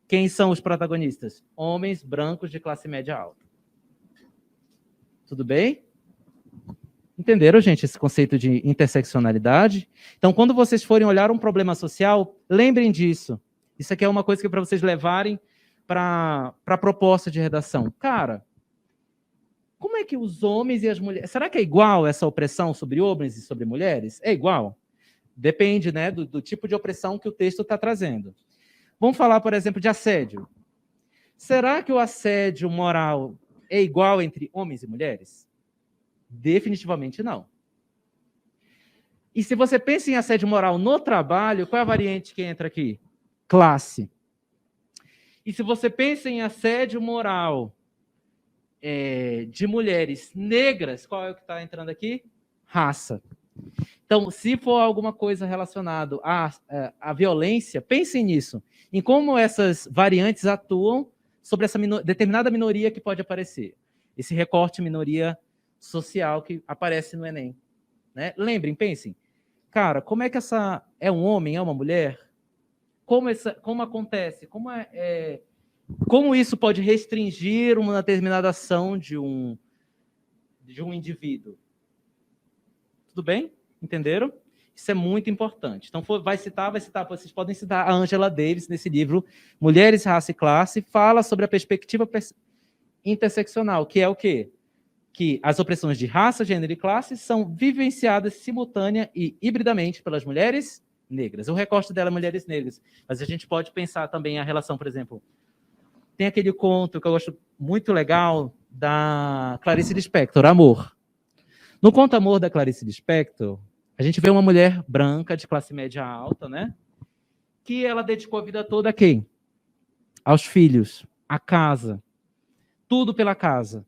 Quem são os protagonistas? Homens brancos de classe média alta. Tudo bem? Entenderam, gente, esse conceito de interseccionalidade? Então, quando vocês forem olhar um problema social, lembrem disso. Isso aqui é uma coisa que é para vocês levarem para a proposta de redação. Cara, como é que os homens e as mulheres... Será que é igual essa opressão sobre homens e sobre mulheres? É igual? Depende, né, do tipo de opressão que o texto está trazendo. Vamos falar, por exemplo, de assédio. Será que o assédio moral é igual entre homens e mulheres? Definitivamente não. E se você pensa em assédio moral no trabalho, qual é a variante que entra aqui? Classe. E se você pensa em assédio moral de mulheres negras, qual é o que está entrando aqui? Raça. Então, se for alguma coisa relacionada à violência, pensem nisso, em como essas variantes atuam sobre essa determinada minoria que pode aparecer. Esse recorte minoria social que aparece no Enem. Né? Lembrem, pensem, cara, como é que essa é um homem, é uma mulher? Como acontece? Como isso pode restringir uma determinada ação de um indivíduo? Tudo bem? Entenderam? Isso é muito importante. Então, vai citar, vocês podem citar a Angela Davis nesse livro, Mulheres, Raça e Classe, fala sobre a perspectiva interseccional, que é o quê? que as opressões de raça, gênero e classe são vivenciadas simultânea e hibridamente pelas mulheres negras. O recorte dela é mulheres negras, mas a gente pode pensar também a relação, por exemplo, tem aquele conto que eu gosto muito legal da Clarice Lispector, Amor. No conto Amor da Clarice Lispector, a gente vê uma mulher branca de classe média alta, né? Que ela dedicou a vida toda a quem? Aos filhos, à casa, tudo pela casa.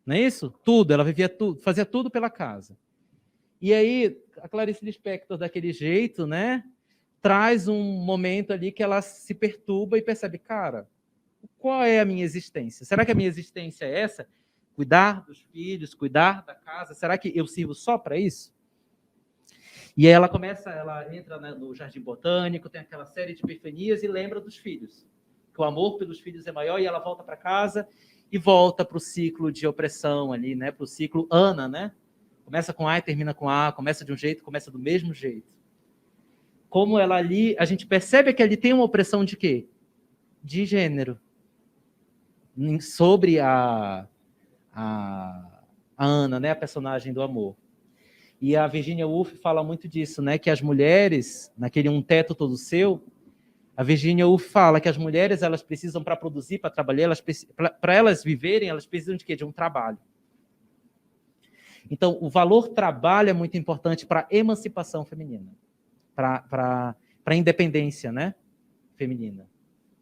Não é isso? Tudo, ela vivia tudo, fazia tudo pela casa. E aí, a Clarice Lispector, daquele jeito, né, traz um momento ali que ela se perturba e percebe, cara, qual é a minha existência? Será que a minha existência é essa? Cuidar dos filhos, cuidar da casa? Será que eu sirvo só para isso? E aí ela entra no Jardim Botânico, tem aquela série de epifanias e lembra dos filhos. Que o amor pelos filhos é maior e ela volta para casa e volta para o ciclo de opressão ali, né? Para o ciclo Ana, né? Começa com A e termina com A, começa de um jeito, começa do mesmo jeito. Como ela ali, a gente percebe que ali tem uma opressão de quê? De gênero. Sobre a Ana, né? A personagem do amor. E a Virginia Woolf fala muito disso, né? Que as mulheres, naquele Um Teto Todo Seu, a Virginia Woolf fala que as mulheres, elas precisam, para produzir, para trabalhar, para elas viverem, elas precisam de quê? De um trabalho. Então, o valor trabalho é muito importante para a emancipação feminina, para a independência, né? Feminina.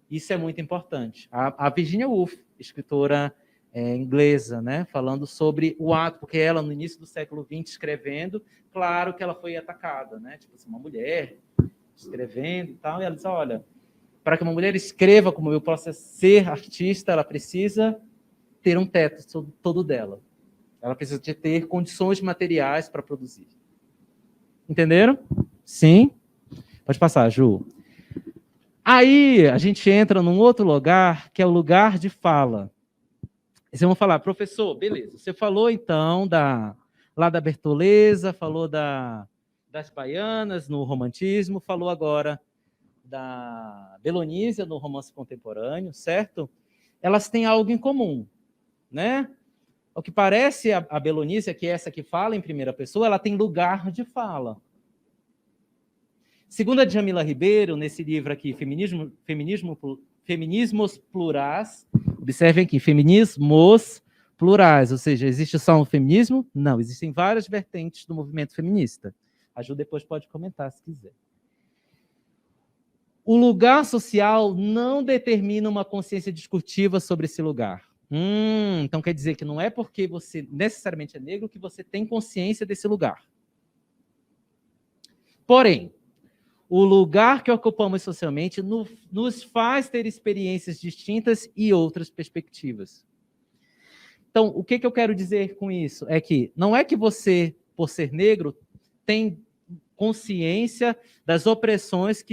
Isso é muito importante. A Virginia Woolf, escritora inglesa, né, falando sobre o ato, porque ela, no início do século XX, escrevendo, claro que ela foi atacada, né, tipo assim, uma mulher escrevendo e tal, e ela diz, olha, para que uma mulher escreva como eu possa ser artista, ela precisa ter um teto todo dela. Ela precisa de ter condições materiais para produzir. Entenderam? Sim? Pode passar, Ju. Aí a gente entra num outro lugar, que é o lugar de fala. Vocês vão falar, professor, beleza, você falou então lá da Bertoleza, falou das baianas no romantismo, falou agora da Belonísia no romance contemporâneo, certo? Elas têm algo em comum, né? O que parece a Belonísia, que é essa que fala em primeira pessoa, ela tem lugar de fala. Segundo a Djamila Ribeiro, nesse livro aqui, Feminismos Plurais, observem aqui, feminismos plurais, ou seja, existe só um feminismo? Não, existem várias vertentes do movimento feminista. A Ju depois pode comentar se quiser. O lugar social não determina uma consciência discursiva sobre esse lugar. Então quer dizer que não é porque você necessariamente é negro que você tem consciência desse lugar. Porém, o lugar que ocupamos socialmente nos faz ter experiências distintas e outras perspectivas. Então, o que eu quero dizer com isso? É que não é que você, por ser negro, tem consciência das opressões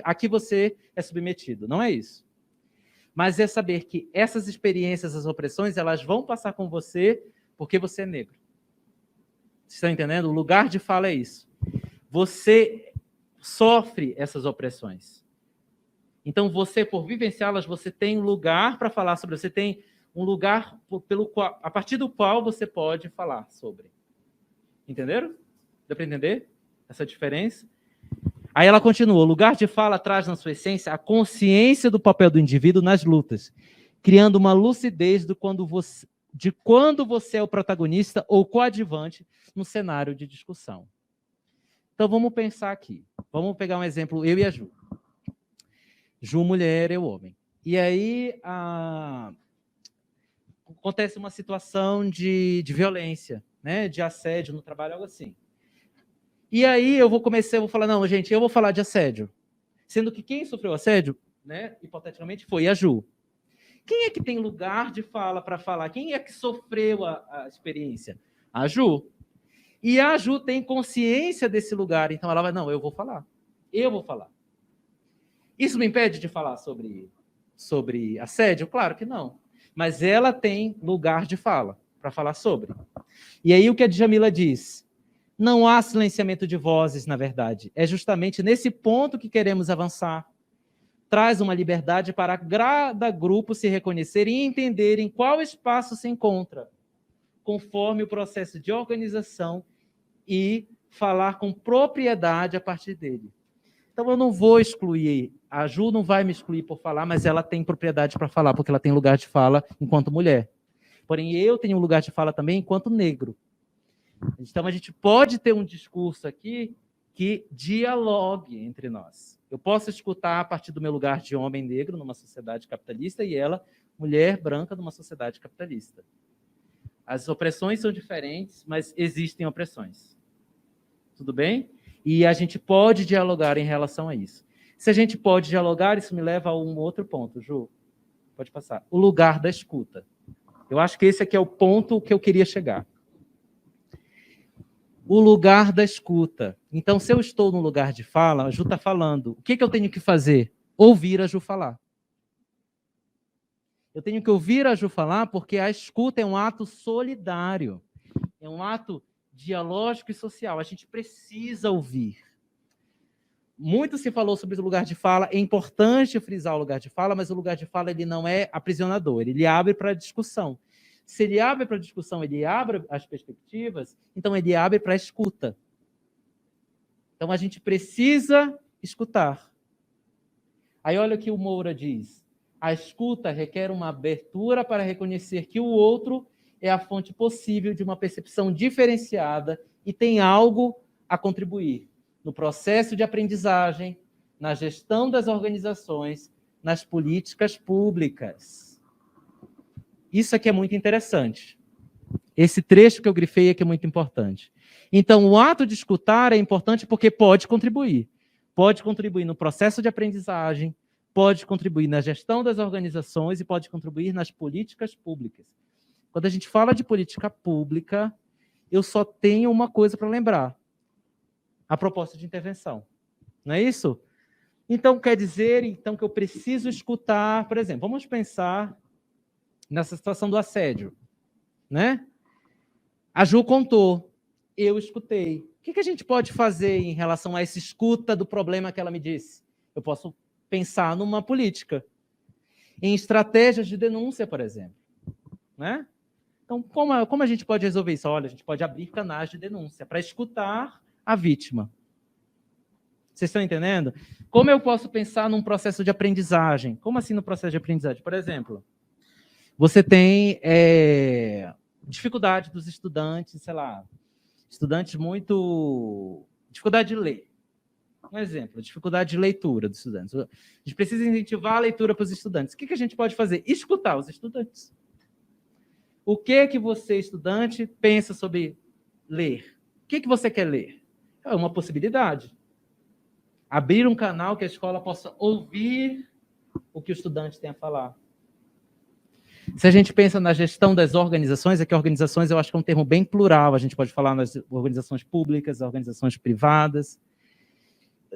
a que você é submetido. Não é isso. Mas é saber que essas experiências, as opressões, elas vão passar com você porque você é negro. Vocês estão entendendo? O lugar de fala é isso. Você sofre essas opressões. Então, você, por vivenciá-las, você tem um lugar para falar sobre, você tem um lugar a partir do qual você pode falar sobre. Entenderam? Deu para entender essa diferença? Aí ela continua, o lugar de fala traz na sua essência a consciência do papel do indivíduo nas lutas, criando uma lucidez de quando você é o protagonista ou coadjuvante no cenário de discussão. Então, vamos pensar aqui. Vamos pegar um exemplo, eu e a Ju. Ju, mulher, eu, homem. E aí, acontece uma situação de violência, né? De assédio no trabalho, algo assim. E aí, eu vou falar, não, gente, eu vou falar de assédio. Sendo que quem sofreu assédio, né, hipoteticamente, foi a Ju. Quem é que tem lugar de fala para falar? Quem é que sofreu a experiência? A Ju. E a Ju tem consciência desse lugar, então ela vai, não, eu vou falar. Isso me impede de falar sobre assédio? Claro que não. Mas ela tem lugar de fala para falar sobre. E aí o que a Djamila diz? Não há silenciamento de vozes, na verdade. É justamente nesse ponto que queremos avançar. traz uma liberdade para cada grupo se reconhecer e entender em qual espaço se encontra, conforme o processo de organização e falar com propriedade a partir dele. Então, eu não vou excluir, a Ju não vai me excluir por falar, mas ela tem propriedade para falar, porque ela tem lugar de fala enquanto mulher. Porém, eu tenho lugar de fala também enquanto negro. Então, a gente pode ter um discurso aqui que dialogue entre nós. Eu posso escutar a partir do meu lugar de homem negro numa sociedade capitalista e ela, mulher branca, numa sociedade capitalista. As opressões são diferentes, mas existem opressões. Tudo bem? E a gente pode dialogar em relação a isso. Se a gente pode dialogar, isso me leva a um outro ponto, Ju. Pode passar. O lugar da escuta. Eu acho que esse aqui é o ponto que eu queria chegar. O lugar da escuta. Então, se eu estou no lugar de fala, a Ju está falando. O que eu tenho que fazer? Ouvir a Ju falar. Eu tenho que ouvir a Ju falar porque a escuta é um ato solidário. É um ato dialógico e social. A gente precisa ouvir. Muito se falou sobre o lugar de fala. É importante frisar o lugar de fala, mas o lugar de fala ele não é aprisionador. Ele abre para a discussão. Se ele abre para a discussão, ele abre as perspectivas, então ele abre para a escuta. Então a gente precisa escutar. Aí olha o que o Moura diz. A escuta requer uma abertura para reconhecer que o outro é a fonte possível de uma percepção diferenciada e tem algo a contribuir no processo de aprendizagem, na gestão das organizações, nas políticas públicas. Isso aqui é muito interessante. Esse trecho que eu grifei aqui é muito importante. Então, o ato de escutar é importante porque pode contribuir. Pode contribuir no processo de aprendizagem, pode contribuir na gestão das organizações e pode contribuir nas políticas públicas. Quando a gente fala de política pública, eu só tenho uma coisa para lembrar. A proposta de intervenção. Não é isso? Então, quer dizer então, que eu preciso escutar, por exemplo, vamos pensar nessa situação do assédio, né? A Ju contou, eu escutei. O que a gente pode fazer em relação a essa escuta do problema que ela me disse? Eu posso pensar numa política, em estratégias de denúncia, por exemplo, né? Então, como a gente pode resolver isso? Olha, a gente pode abrir canais de denúncia para escutar a vítima. Vocês estão entendendo? Como eu posso pensar num processo de aprendizagem? Como assim no processo de aprendizagem? Por exemplo, você tem dificuldade dos estudantes, sei lá, estudantes muito... dificuldade de ler. Um exemplo, dificuldade de leitura dos estudantes. A gente precisa incentivar a leitura para os estudantes. O que a gente pode fazer? Escutar os estudantes. O que você, estudante, pensa sobre ler? O que você quer ler? É uma possibilidade. Abrir um canal que a escola possa ouvir o que o estudante tem a falar. Se a gente pensa na gestão das organizações, é que organizações eu acho que é um termo bem plural, a gente pode falar nas organizações públicas, organizações privadas,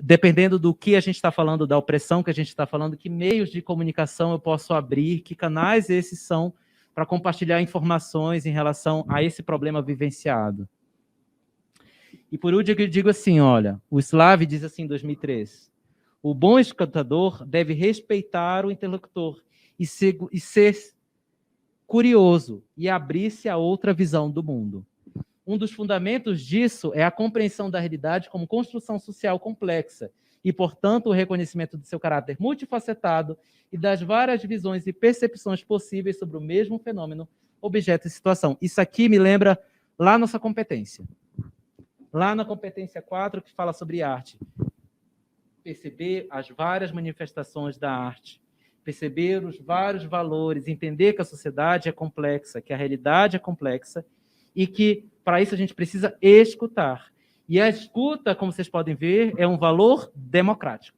dependendo do que a gente está falando, da opressão que a gente está falando, que meios de comunicação eu posso abrir, que canais esses são para compartilhar informações em relação a esse problema vivenciado. E por último eu digo assim, olha, o Slav diz assim em 2003, o bom escutador deve respeitar o interlocutor e ser curioso e abrir-se a outra visão do mundo. Um dos fundamentos disso é a compreensão da realidade como construção social complexa e, portanto, o reconhecimento do seu caráter multifacetado e das várias visões e percepções possíveis sobre o mesmo fenômeno, objeto e situação. Isso aqui me lembra lá nossa competência. Lá na competência 4, que fala sobre arte. Perceber as várias manifestações da arte. Perceber os vários valores, entender que a sociedade é complexa, que a realidade é complexa e que, para isso, a gente precisa escutar. E a escuta, como vocês podem ver, é um valor democrático.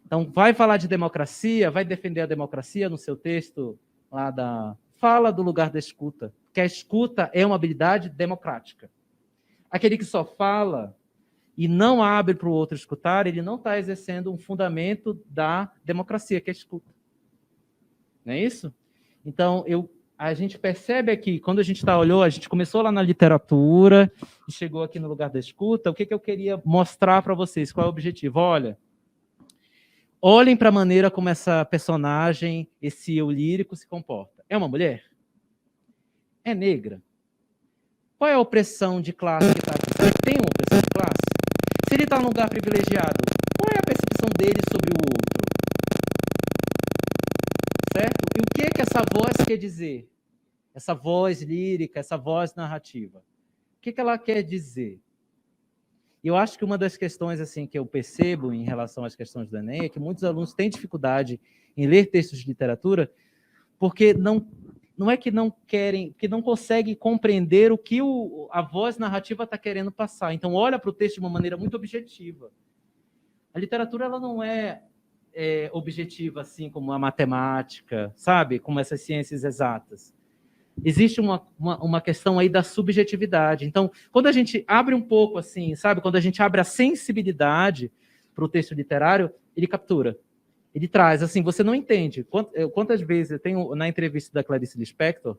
Então, vai falar de democracia, vai defender a democracia no seu texto lá da... Fala do lugar da escuta, que a escuta é uma habilidade democrática. Aquele que só fala e não abre para o outro escutar, ele não está exercendo um fundamento da democracia, que é a escuta. Não é isso? Então, a gente percebe aqui, quando a gente olhou, a gente começou lá na literatura e chegou aqui no lugar da escuta, o que eu queria mostrar para vocês? Qual é o objetivo? Olha, Olhem para a maneira como essa personagem, esse eu lírico, se comporta. É uma mulher? É negra? Qual é a opressão de classe que está aqui? Ele tem uma opressão de classe? Se ele está num lugar privilegiado, qual é a percepção dele sobre o outro? Certo? E o que é que essa voz quer dizer? Essa voz lírica, essa voz narrativa. O que é que ela quer dizer? E eu acho que uma das questões assim que eu percebo em relação às questões do Enem é que muitos alunos têm dificuldade em ler textos de literatura porque não é que não querem, que não conseguem compreender o que a voz narrativa está querendo passar. Então, olha para o texto de uma maneira muito objetiva. A literatura ela não é objetiva assim como a matemática, sabe? Como essas ciências exatas. Existe uma questão aí da subjetividade. Então, quando a gente abre um pouco assim, sabe? Quando a gente abre a sensibilidade para o texto literário, ele captura. Ele traz, assim, você não entende. Quantas vezes eu tenho, na entrevista da Clarice Lispector,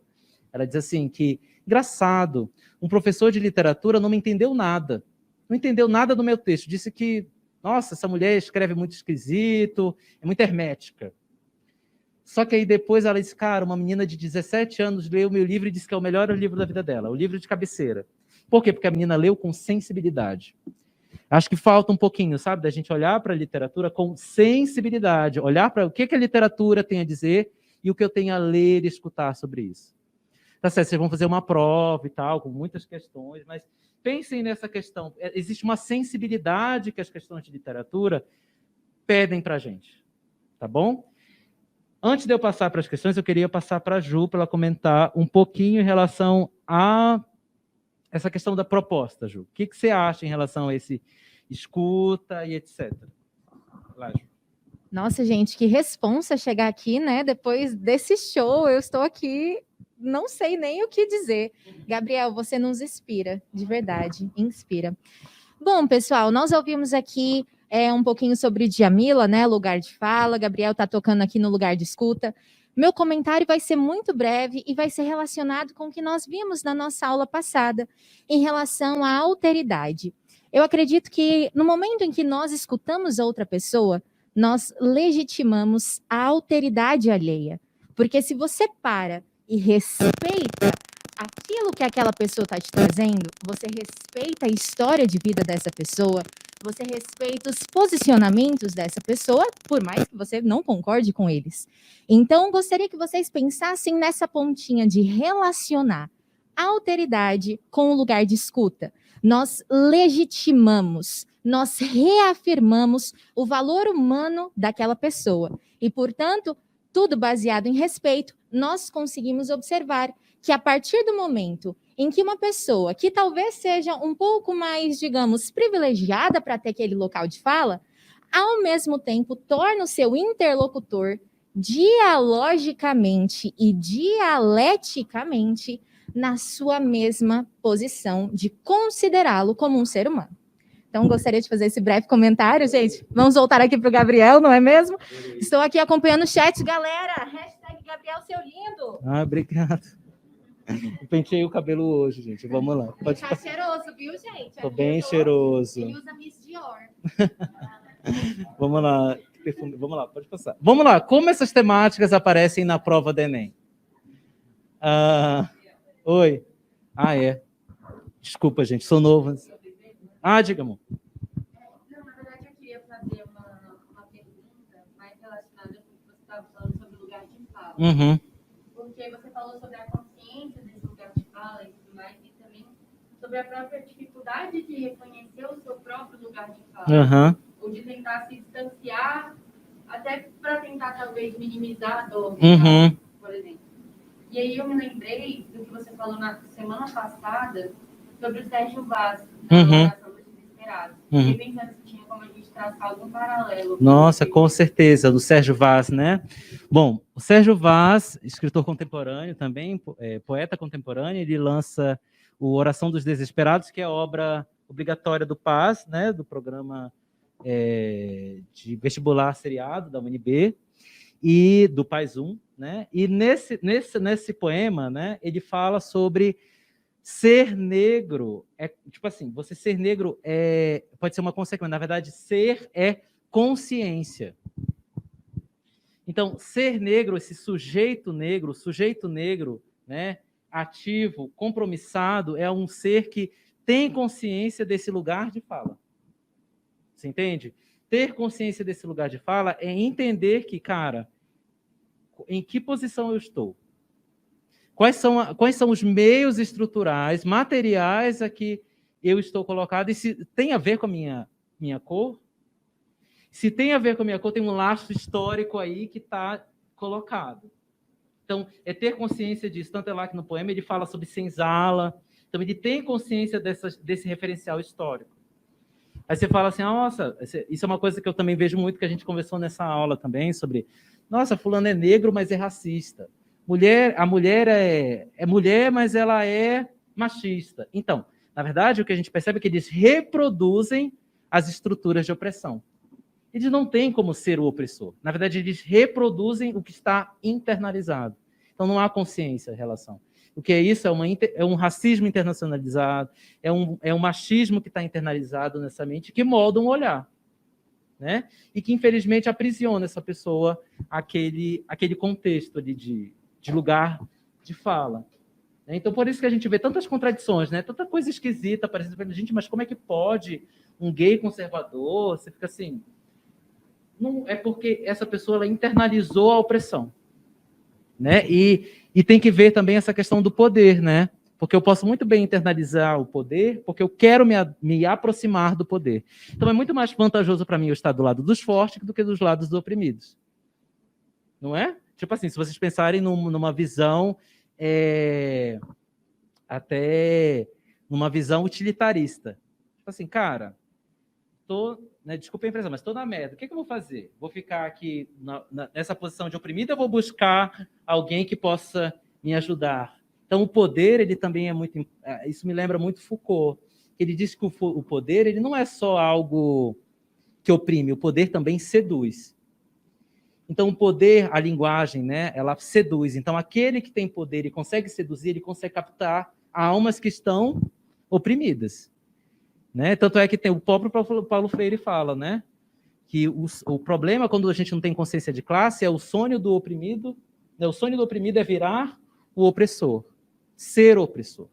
ela diz assim que, engraçado, um professor de literatura não me entendeu nada. Não entendeu nada do meu texto. Disse que, nossa, essa mulher escreve muito esquisito, é muito hermética. Só que aí depois ela disse, cara, uma menina de 17 anos leu meu livro e disse que é o melhor livro da vida dela, o livro de cabeceira. Por quê? Porque a menina leu com sensibilidade. Acho que falta um pouquinho, sabe, da gente olhar para a literatura com sensibilidade, olhar para o que a literatura tem a dizer e o que eu tenho a ler e escutar sobre isso. Tá certo, vocês vão fazer uma prova e tal, com muitas questões, mas pensem nessa questão. Existe uma sensibilidade que as questões de literatura pedem para a gente, tá bom? Antes de eu passar para as questões, eu queria passar para a Ju, para ela comentar um pouquinho em relação a essa questão da proposta, Ju. O que você acha em relação a esse escuta e etc? Lá, Ju. Nossa, gente, que responsa chegar aqui, né? Depois desse show, eu estou aqui, não sei nem o que dizer. Gabriel, você nos inspira, de verdade, inspira. Bom, pessoal, nós ouvimos aqui um pouquinho sobre Djamila, né? Lugar de fala. Gabriel está tocando aqui no lugar de escuta. Meu comentário vai ser muito breve e vai ser relacionado com o que nós vimos na nossa aula passada, em relação à alteridade. Eu acredito que no momento em que nós escutamos a outra pessoa, nós legitimamos a alteridade alheia. Porque se você para e respeita aquilo que aquela pessoa está te trazendo, você respeita a história de vida dessa pessoa, você respeita os posicionamentos dessa pessoa, por mais que você não concorde com eles. Então, gostaria que vocês pensassem nessa pontinha de relacionar a alteridade com o lugar de escuta. Nós legitimamos, nós reafirmamos o valor humano daquela pessoa. E, portanto, tudo baseado em respeito, nós conseguimos observar que a partir do momento em que uma pessoa que talvez seja um pouco mais, digamos, privilegiada para ter aquele local de fala, ao mesmo tempo torna o seu interlocutor dialogicamente e dialeticamente na sua mesma posição de considerá-lo como um ser humano. Então, gostaria de fazer esse breve comentário, gente. Vamos voltar aqui para o Gabriel, não é mesmo? Estou aqui acompanhando o chat, galera. Hashtag Gabriel, seu lindo. Ah, obrigado. Eu penteei o cabelo hoje, gente. Vamos lá. Ele tá cheiroso, viu, gente? Tô bem cheiroso. Ele usa Miss Dior. Vamos lá. Vamos lá, pode passar. Vamos lá. Como essas temáticas aparecem na prova do Enem? Oi. É. Desculpa, gente. Sou novo. Diga, amor. Não, na verdade, eu queria fazer uma pergunta mais relacionada com o que você estava falando sobre o lugar de fala. Uhum. Porque você falou sobre a consciência desse lugar de fala e tudo mais, e também sobre a própria dificuldade de reconhecer o seu próprio lugar de fala. Uhum. Ou de tentar se distanciar, até para tentar, talvez, minimizar a dor, por exemplo. E aí eu me lembrei do que você falou na semana passada sobre o Sérgio Vaz, na Oração dos Desesperados. Fiquei pensando se tinha como a gente traçar algum paralelo. Nossa, com certeza, do Sérgio Vaz, né? Bom, o Sérgio Vaz, escritor contemporâneo também, poeta contemporâneo, ele lança o Oração dos Desesperados, que é a obra obrigatória do PAS, né? Do programa de vestibular seriado da UNB, e do PAS 1, né? E nesse poema, né, ele fala sobre ser negro, tipo assim, você ser negro pode ser uma consequência, na verdade, ser é consciência. Então, ser negro, esse sujeito negro, né, ativo, compromissado, é um ser que tem consciência desse lugar de fala. Você entende? Ter consciência desse lugar de fala é entender que, cara, em que posição eu estou? Quais são os meios estruturais, materiais a que eu estou colocado? E se tem a ver com a minha cor? Se tem a ver com a minha cor, tem um laço histórico aí que está colocado. Então, é ter consciência disso. Tanto é lá que no poema ele fala sobre senzala. Então, ele tem consciência desse referencial histórico. Aí você fala assim, nossa, isso é uma coisa que eu também vejo muito, que a gente conversou nessa aula também, sobre, nossa, fulano é negro, mas é racista. A mulher é mulher, mas ela é machista. Então, na verdade, o que a gente percebe é que eles reproduzem as estruturas de opressão. Eles não têm como ser o opressor. Na verdade, eles reproduzem o que está internalizado. Então, não há consciência em relação. O que é isso? É um racismo internacionalizado, é um machismo que está internalizado nessa mente, que molda um olhar, né? E que, infelizmente, aprisiona essa pessoa aquele contexto ali de lugar de fala. Então, por isso que a gente vê tantas contradições, né? Tanta coisa esquisita aparecendo para a gente, mas como é que pode um gay conservador? Você fica assim... Não, é porque essa pessoa ela internalizou a opressão, né? E tem que ver também essa questão do poder, né? Porque eu posso muito bem internalizar o poder, porque eu quero me aproximar do poder. Então é muito mais vantajoso para mim eu estar do lado dos fortes do que dos lados dos oprimidos. Não é? Tipo assim, se vocês pensarem numa visão até numa visão utilitarista. Tipo assim, cara, desculpa a impressão, mas estou na merda. O que eu vou fazer? Vou ficar aqui nessa posição de oprimido ou vou buscar alguém que possa me ajudar? Então, o poder, ele também é muito... Isso me lembra muito Foucault. Ele diz que o poder ele não é só algo que oprime, o poder também seduz. Então, o poder, a linguagem, né, ela seduz. Então, aquele que tem poder e consegue seduzir, ele consegue captar almas que estão oprimidas. Né? Tanto é que o próprio Paulo Freire fala, né, que o problema quando a gente não tem consciência de classe é o sonho do oprimido, né? O sonho do oprimido é virar o opressor, ser opressor,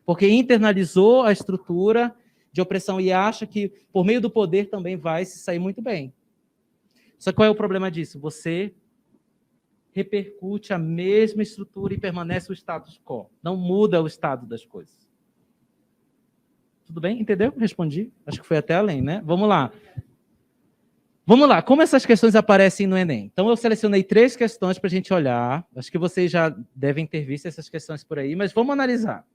porque internalizou a estrutura de opressão e acha que por meio do poder também vai se sair muito bem. Só que qual é o problema disso? Você repercute a mesma estrutura e permanece o status quo, não muda o estado das coisas. Tudo bem? Entendeu? Respondi. Acho que foi até além, né? Vamos lá. Vamos lá. Como essas questões aparecem no Enem? Então, eu selecionei 3 questões para a gente olhar. Acho que vocês já devem ter visto essas questões por aí, mas vamos analisar.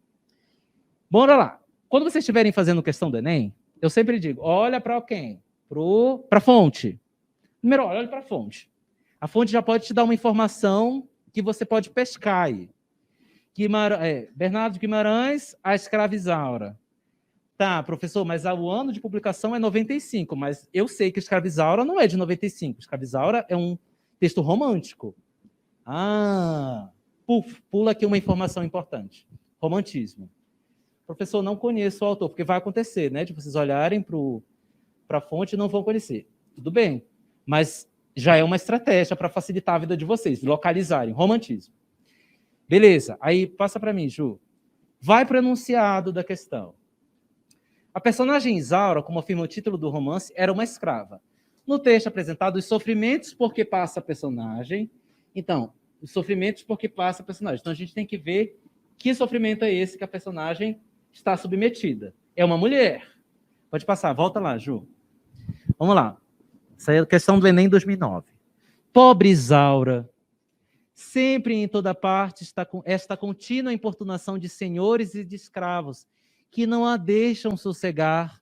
Bora lá. Quando vocês estiverem fazendo questão do Enem, eu sempre digo, olha para quem? Para a fonte. Primeiro, olha para a fonte. A fonte já pode te dar uma informação que você pode pescar aí. Bernardo Guimarães, a escravizaura. Tá, professor, mas o ano de publicação é 95, mas eu sei que Escravizaura não é de 95. Escravizaura é um texto romântico. Pula aqui uma informação importante. Romantismo. Professor, não conheço o autor, porque vai acontecer, né? De vocês olharem para a fonte e não vão conhecer. Tudo bem, mas já é uma estratégia para facilitar a vida de vocês, localizarem. Romantismo. Beleza, aí passa para mim, Ju. Vai para o enunciado da questão. A personagem Isaura, como afirma o título do romance, era uma escrava. No texto apresentado, os sofrimentos porque passa a personagem. Então, os sofrimentos porque passa a personagem. Então, a gente tem que ver que sofrimento é esse que a personagem está submetida. É uma mulher. Pode passar, volta lá, Ju. Vamos lá. Essa é a questão do Enem 2009. Pobre Isaura. Sempre e em toda parte está com esta contínua importunação de senhores e de escravos, que não a deixam sossegar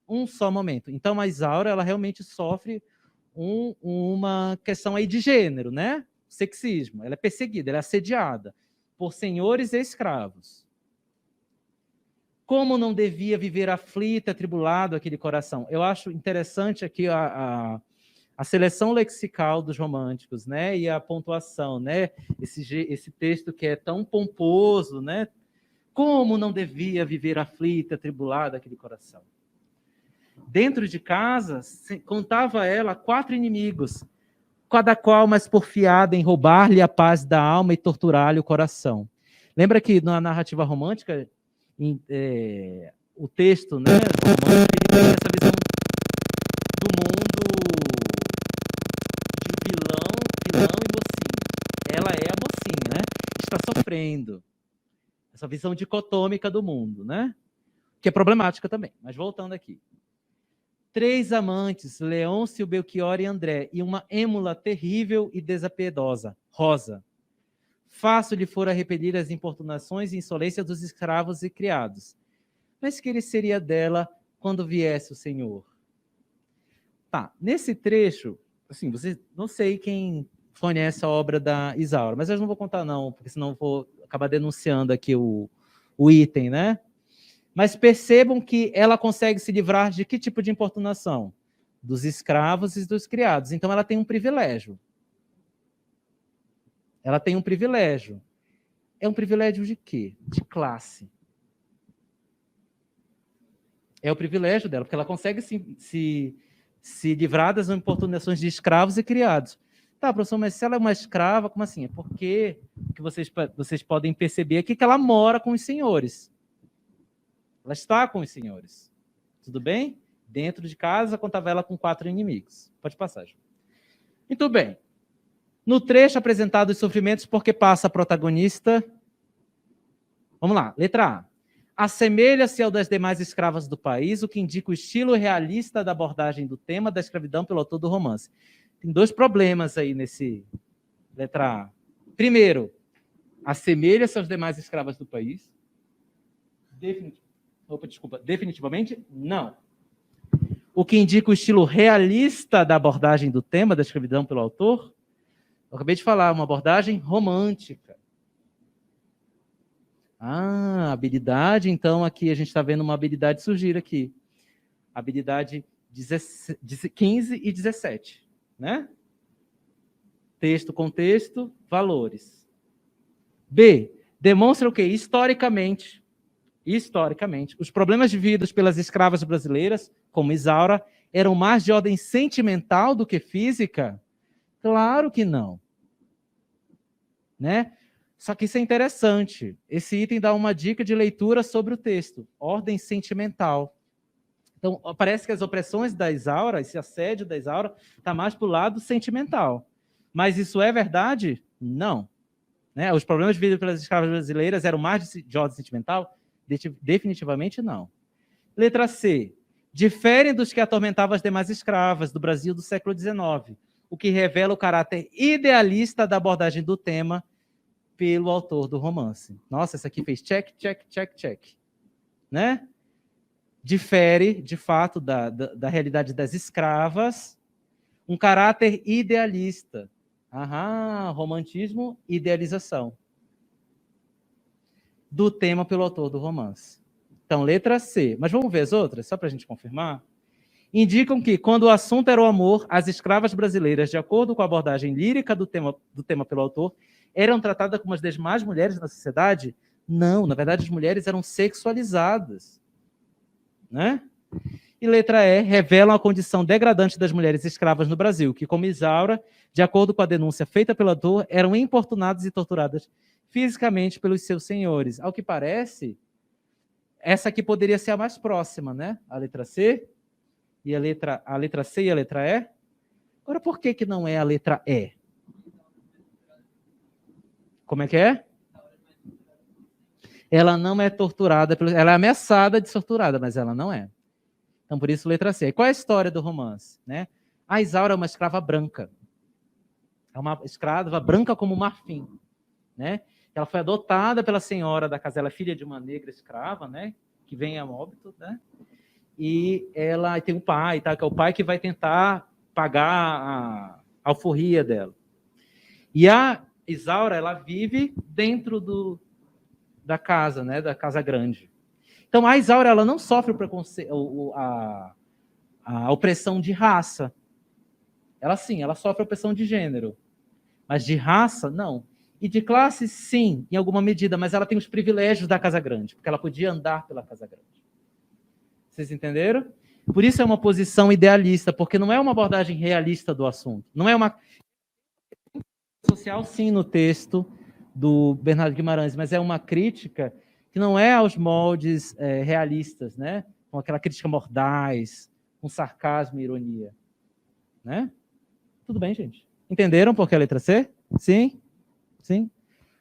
um só momento. Então, a Isaura, ela realmente sofre uma questão aí de gênero, né? Sexismo. Ela é perseguida, ela é assediada por senhores e escravos. Como não devia viver aflito, atribulado aquele coração? Eu acho interessante aqui a seleção lexical dos românticos, né? E a pontuação, né? Esse texto que é tão pomposo, né? Como não devia viver aflita, atribulada aquele coração? Dentro de casa, contava ela 4 inimigos. cada qual mais porfiada em roubar-lhe a paz da alma e torturar-lhe o coração. Lembra que na narrativa romântica, o texto, né, romântico, ele tem essa visão do mundo de vilão e mocinho. Ela é a mocinha, né? Está sofrendo. Essa visão dicotômica do mundo, né? Que é problemática também. Mas voltando aqui. 3 amantes, Leôncio, Belchior e André, e uma êmula terrível e desapiedosa, Rosa. Fácil lhe fora repelir as importunações e insolências dos escravos e criados. Mas que ele seria dela quando viesse o Senhor? Tá, nesse trecho, assim, não sei quem conhece a obra da Isaura, mas eu não vou contar não, porque senão eu vou acabar denunciando aqui o item, né? Mas percebam que ela consegue se livrar de que tipo de importunação? Dos escravos e dos criados. Então ela tem um privilégio. Ela tem um privilégio. É um privilégio de quê? De classe. É o privilégio dela, porque ela consegue se livrar das importunações de escravos e criados. Tá, professor, mas se ela é uma escrava, como assim? É porque que vocês podem perceber aqui que ela mora com os senhores. Ela está com os senhores. Tudo bem? Dentro de casa, contava ela com 4 inimigos. Pode passar, Ju. Muito bem. No trecho apresentado os sofrimentos, porque passa a protagonista. Vamos lá, letra A. Assemelha-se ao das demais escravas do país, o que indica o estilo realista da abordagem do tema da escravidão pelo autor do romance. Tem 2 problemas aí nesse letra A. Primeiro, assemelha-se aos demais escravas do país. Definitivamente não. O que indica o estilo realista da abordagem do tema da escravidão pelo autor. Eu acabei de falar, uma abordagem romântica. Ah, habilidade, então aqui a gente está vendo uma habilidade surgir aqui. Habilidade 15 e 17, né? Texto, contexto, valores. B, demonstra o quê? Historicamente, os problemas vividos pelas escravas brasileiras, como Isaura, eram mais de ordem sentimental do que física? Claro que não. Né? Só que isso é interessante. Esse item dá uma dica de leitura sobre o texto. Ordem sentimental. Então, parece que as opressões da Isaura, esse assédio da Isaura, está mais para o lado sentimental. Mas isso é verdade? Não. Né? Os problemas vividos pelas escravas brasileiras eram mais de ordem sentimental? Definitivamente não. Letra C. Diferem dos que atormentavam as demais escravas do Brasil do século XIX, o que revela o caráter idealista da abordagem do tema pelo autor do romance. Nossa, essa aqui fez check, check, check, check. Né? Difere, de fato, da realidade das escravas, um caráter idealista. Aham, romantismo, idealização. Do tema pelo autor do romance. Então, letra C. Mas vamos ver as outras, só para a gente confirmar. Indicam que, quando o assunto era o amor, as escravas brasileiras, de acordo com a abordagem lírica do tema pelo autor, eram tratadas como as demais mulheres na sociedade? Não, na verdade, as mulheres eram sexualizadas. Né? E letra E, revelam a condição degradante das mulheres escravas no Brasil, que, como Isaura, de acordo com a denúncia feita pelo autor, eram importunadas e torturadas fisicamente pelos seus senhores. Ao que parece, essa aqui poderia ser a mais próxima, né? A letra C e a letra C e a letra E. Agora, por que não é a letra E? Como é que é? Ela não é torturada, ela é ameaçada de ser torturada, mas ela não é. Então, por isso, letra C. E qual é a história do romance? Né? A Isaura é uma escrava branca. É uma escrava branca como marfim. Né? Ela foi adotada pela senhora da casa, ela é filha de uma negra escrava, né? Que vem a óbito, né? E ela tem um pai, tá? Que é o pai que vai tentar pagar a alforria dela. E a Isaura, ela vive dentro da casa, né? Da casa grande. Então, a Isaura, ela não sofre o preconceito, a opressão de raça. Ela, sim, ela sofre a opressão de gênero. Mas de raça, não. E de classe, sim, em alguma medida, mas ela tem os privilégios da Casa Grande, porque ela podia andar pela Casa Grande. Vocês entenderam? Por isso é uma posição idealista, porque não é uma abordagem realista do assunto. Não é uma social, sim, no texto do Bernardo Guimarães, mas é uma crítica que não é aos moldes realistas, né? Com aquela crítica mordaz, com sarcasmo e ironia, né? Tudo bem, gente? Entenderam por que a letra C? Sim? Sim?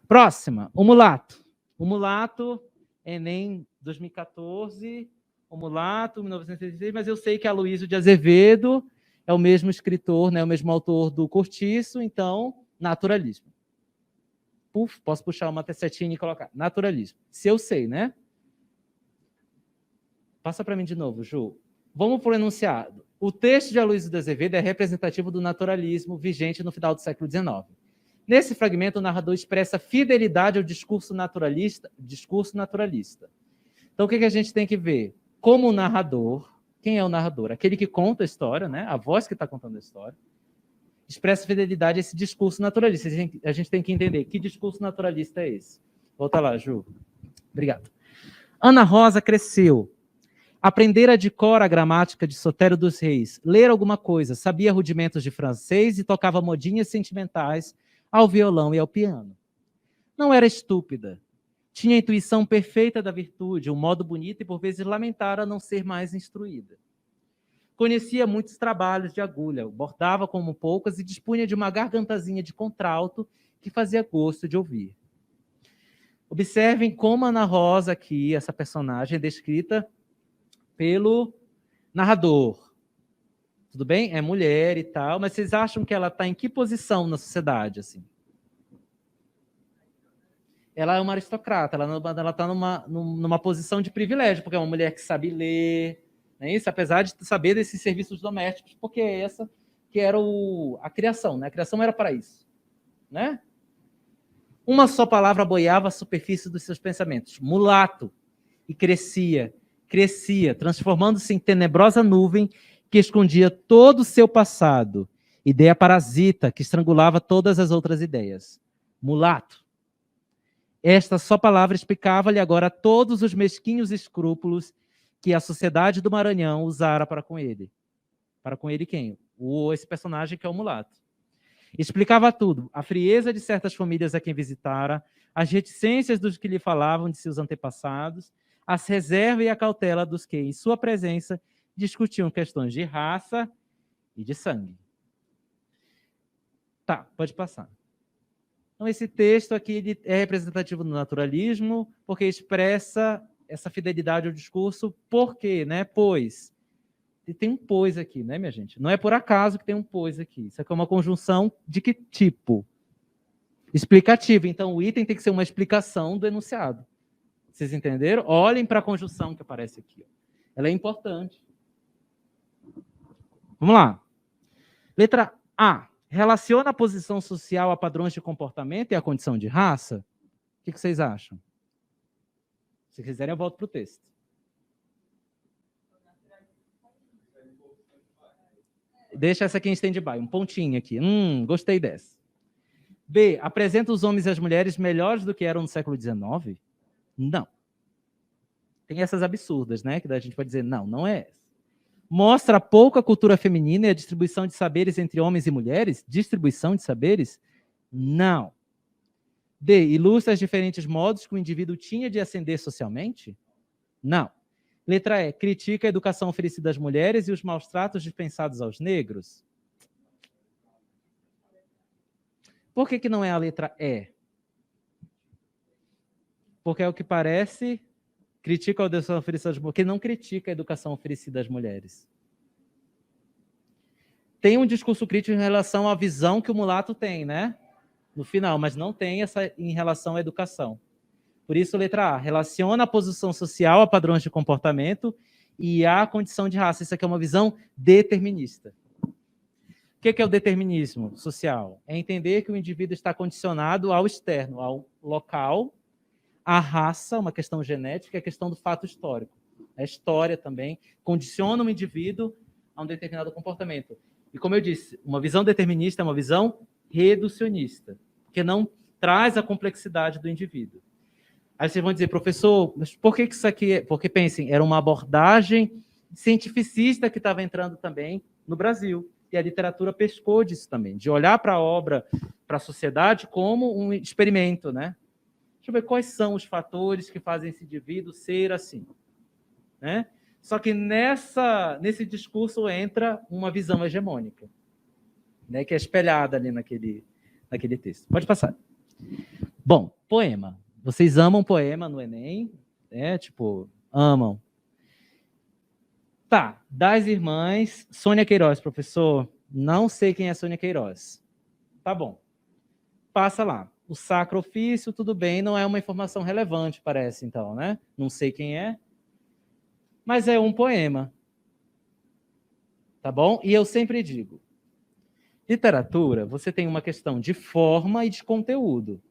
Próxima, o mulato. O mulato, Enem 2014, o mulato, 1966, mas eu sei que Aloysio de Azevedo é o mesmo escritor, né, o mesmo autor do Cortiço, então, naturalismo. Posso puxar uma setinha e colocar naturalismo. Se eu sei, né? Passa para mim de novo, Ju. Vamos para o enunciado. O texto de Aloysio de Azevedo é representativo do naturalismo vigente no final do século XIX. Nesse fragmento, o narrador expressa fidelidade ao discurso naturalista. Então, o que a gente tem que ver? Como o narrador, quem é o narrador? Aquele que conta a história, né? A voz que está contando a história, expressa fidelidade a esse discurso naturalista. A gente tem que entender que discurso naturalista é esse. Volta lá, Ju. Obrigado. Ana Rosa cresceu. Aprendera de cor a gramática de Sotério dos Reis, ler alguma coisa, sabia rudimentos de francês e tocava modinhas sentimentais ao violão e ao piano. Não era estúpida. Tinha a intuição perfeita da virtude, um modo bonito e por vezes lamentara não ser mais instruída. Conhecia muitos trabalhos de agulha, bordava como poucas e dispunha de uma gargantazinha de contralto que fazia gosto de ouvir. Observem como Ana Rosa aqui, essa personagem, é descrita pelo narrador. Tudo bem? É mulher e tal, mas vocês acham que ela está em que posição na sociedade? Assim? Ela é uma aristocrata, ela está numa posição de privilégio, porque é uma mulher que sabe ler, né? Isso, apesar de saber desses serviços domésticos, porque é essa que era a criação, né? A criação era para isso, né? Uma só palavra boiava a superfície dos seus pensamentos, mulato, e crescia, transformando-se em tenebrosa nuvem que escondia todo o seu passado, ideia parasita que estrangulava todas as outras ideias. Mulato. Esta só palavra explicava-lhe agora todos os mesquinhos escrúpulos que a sociedade do Maranhão usara para com ele. Para com ele quem? Esse personagem que é o mulato. Explicava tudo, a frieza de certas famílias a quem visitara, as reticências dos que lhe falavam de seus antepassados, as reservas e a cautela dos que, em sua presença, discutiam questões de raça e de sangue. Tá, pode passar. Então, esse texto aqui ele é representativo do naturalismo, porque expressa essa fidelidade ao discurso. Por quê? Né? Pois. E tem um pois aqui, né, minha gente? Não é por acaso que tem um pois aqui. Isso aqui é uma conjunção de que tipo? Explicativa. Então, o item tem que ser uma explicação do enunciado. Vocês entenderam? Olhem para a conjunção que aparece aqui. Ela é importante. Vamos lá. Letra A. Relaciona a posição social a padrões de comportamento e a condição de raça? O que vocês acham? Se quiserem, eu volto para o texto. Deixa essa aqui em stand-by, um pontinho aqui. Gostei dessa. B. Apresenta os homens e as mulheres melhores do que eram no século XIX? Não. Tem essas absurdas, né? Que a gente pode dizer, não é essa. Mostra pouca cultura feminina e a distribuição de saberes entre homens e mulheres? Distribuição de saberes? Não. D. Ilustra os diferentes modos que o indivíduo tinha de ascender socialmente? Não. Letra E. Critica a educação oferecida às mulheres e os maus tratos dispensados aos negros? Por que não é a letra E? Porque é o que parece... Critica a educação oferecida às mulheres, porque não critica a educação oferecida às mulheres. Tem um discurso crítico em relação à visão que o mulato tem, né? No final, mas não tem essa em relação à educação. Por isso, letra A, relaciona a posição social a padrões de comportamento e à condição de raça. Isso aqui é uma visão determinista. O que é o determinismo social? É entender que o indivíduo está condicionado ao externo, ao local, a raça, uma questão genética, é a questão do fato histórico. A história também condiciona o indivíduo a um determinado comportamento. E como eu disse, uma visão determinista é uma visão reducionista, que não traz a complexidade do indivíduo. Aí vocês vão dizer, professor, mas por que isso aqui é? Porque, pensem, era uma abordagem cientificista que estava entrando também no Brasil. e a literatura pescou disso também, de olhar para a obra, para a sociedade, como um experimento, né? Deixa eu ver quais são os fatores que fazem esse indivíduo ser assim, né? Só que nesse discurso entra uma visão hegemônica, né? Que é espelhada ali naquele texto. Pode passar. Bom, poema. Vocês amam poema no Enem? Tipo, amam. Tá, das irmãs, Sônia Queiroz, professor. Não sei quem é Sônia Queiroz. Tá bom. Passa lá. O Sacro Ofício, tudo bem, não é uma informação relevante, parece, então, né? Não sei quem é, mas é um poema. Tá bom? E eu sempre digo, literatura, você tem uma questão de forma e de conteúdo.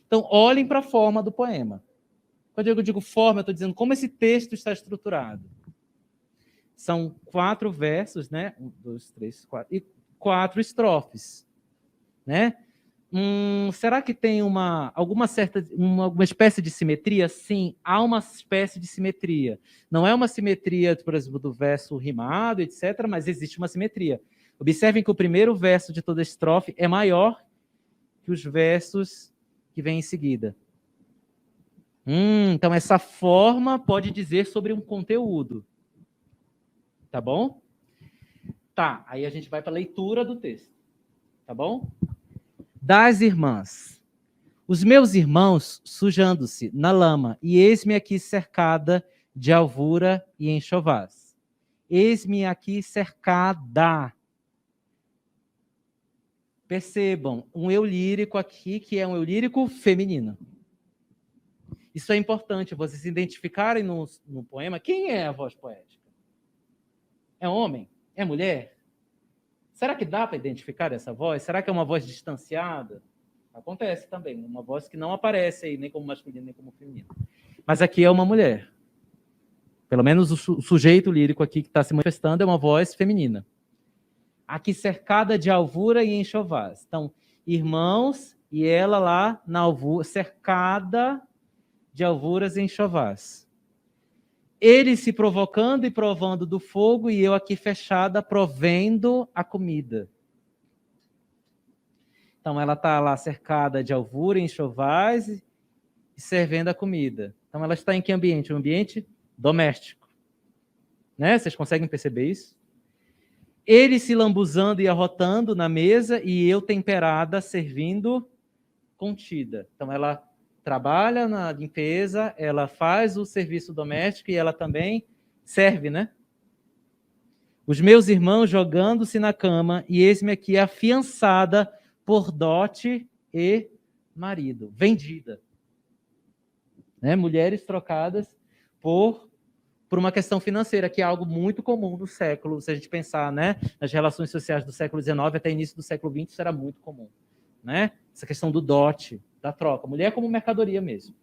Então, olhem para a forma do poema. Quando eu digo forma, eu estou dizendo como esse texto está estruturado. São 4 versos, né? 1, 2, 3, 4. E 4 estrofes, né? Será que tem alguma espécie de simetria? Sim, há uma espécie de simetria. Não é uma simetria, por exemplo, do verso rimado, etc., mas existe uma simetria. Observem que o primeiro verso de toda estrofe é maior que os versos que vêm em seguida. Então, essa forma pode dizer sobre um conteúdo. Tá bom? Tá, aí a gente vai para a leitura do texto. Tá bom? Das irmãs. Os meus irmãos sujando-se na lama, e eis-me aqui cercada de alvura e enxovás. Eis-me aqui cercada. Percebam, um eu lírico aqui, que é um eu lírico feminino. Isso é importante, vocês identificarem no poema quem é a voz poética. É homem? É mulher? Será que dá para identificar essa voz? Será que é uma voz distanciada? Acontece também, uma voz que não aparece aí, nem como masculina, nem como feminina. Mas aqui é uma mulher. Pelo menos o sujeito lírico aqui que está se manifestando é uma voz feminina. Aqui cercada de alvura e enxovás. Então, irmãos, e ela lá na alvura, cercada de alvuras e enxovás. Ele se provocando e provando do fogo, e eu aqui fechada, provendo a comida. Então, ela está lá cercada de alvura e enxovais e servindo a comida. Então, ela está em que ambiente? Um ambiente doméstico. Né? Vocês conseguem perceber isso? Ele se lambuzando e arrotando na mesa, e eu temperada, servindo contida. Então, ela trabalha na limpeza, ela faz o serviço doméstico e ela também serve, né? Os meus irmãos jogando-se na cama, e eis-me aqui afiançada por dote e marido, vendida. Né? Mulheres trocadas por uma questão financeira, que é algo muito comum no século, se a gente pensar, né, nas relações sociais do século XIX até início do século XX, isso era muito comum. Né? Essa questão do dote, da troca. Mulher como mercadoria mesmo.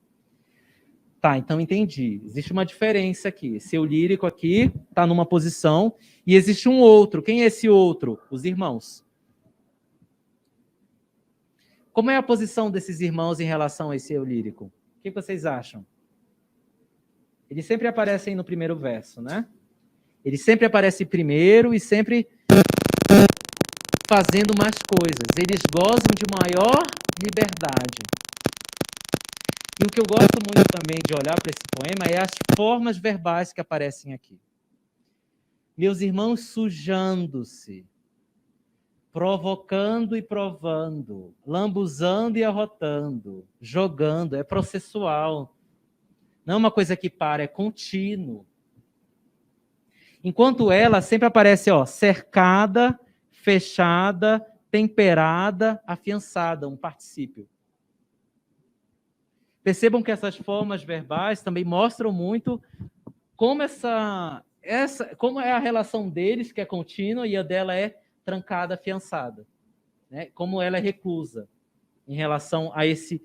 Tá, então entendi. Existe uma diferença aqui. Seu lírico aqui está numa posição e existe um outro. Quem é esse outro? Os irmãos. Como é a posição desses irmãos em relação a esse eu lírico? O que vocês acham? Eles sempre aparecem no primeiro verso, né? Eles sempre aparecem primeiro e sempre fazendo mais coisas. Eles gozam de maior liberdade. E o que eu gosto muito também de olhar para esse poema é as formas verbais que aparecem aqui. Meus irmãos sujando-se, provocando e provando, lambuzando e arrotando, jogando, é processual. Não é uma coisa que para, é contínuo. Enquanto ela sempre aparece, cercada, fechada, temperada, afiançada, um particípio. Percebam que essas formas verbais também mostram muito como como é a relação deles, que é contínua, e a dela é trancada, afiançada. Né? Como ela é reclusa em relação a esses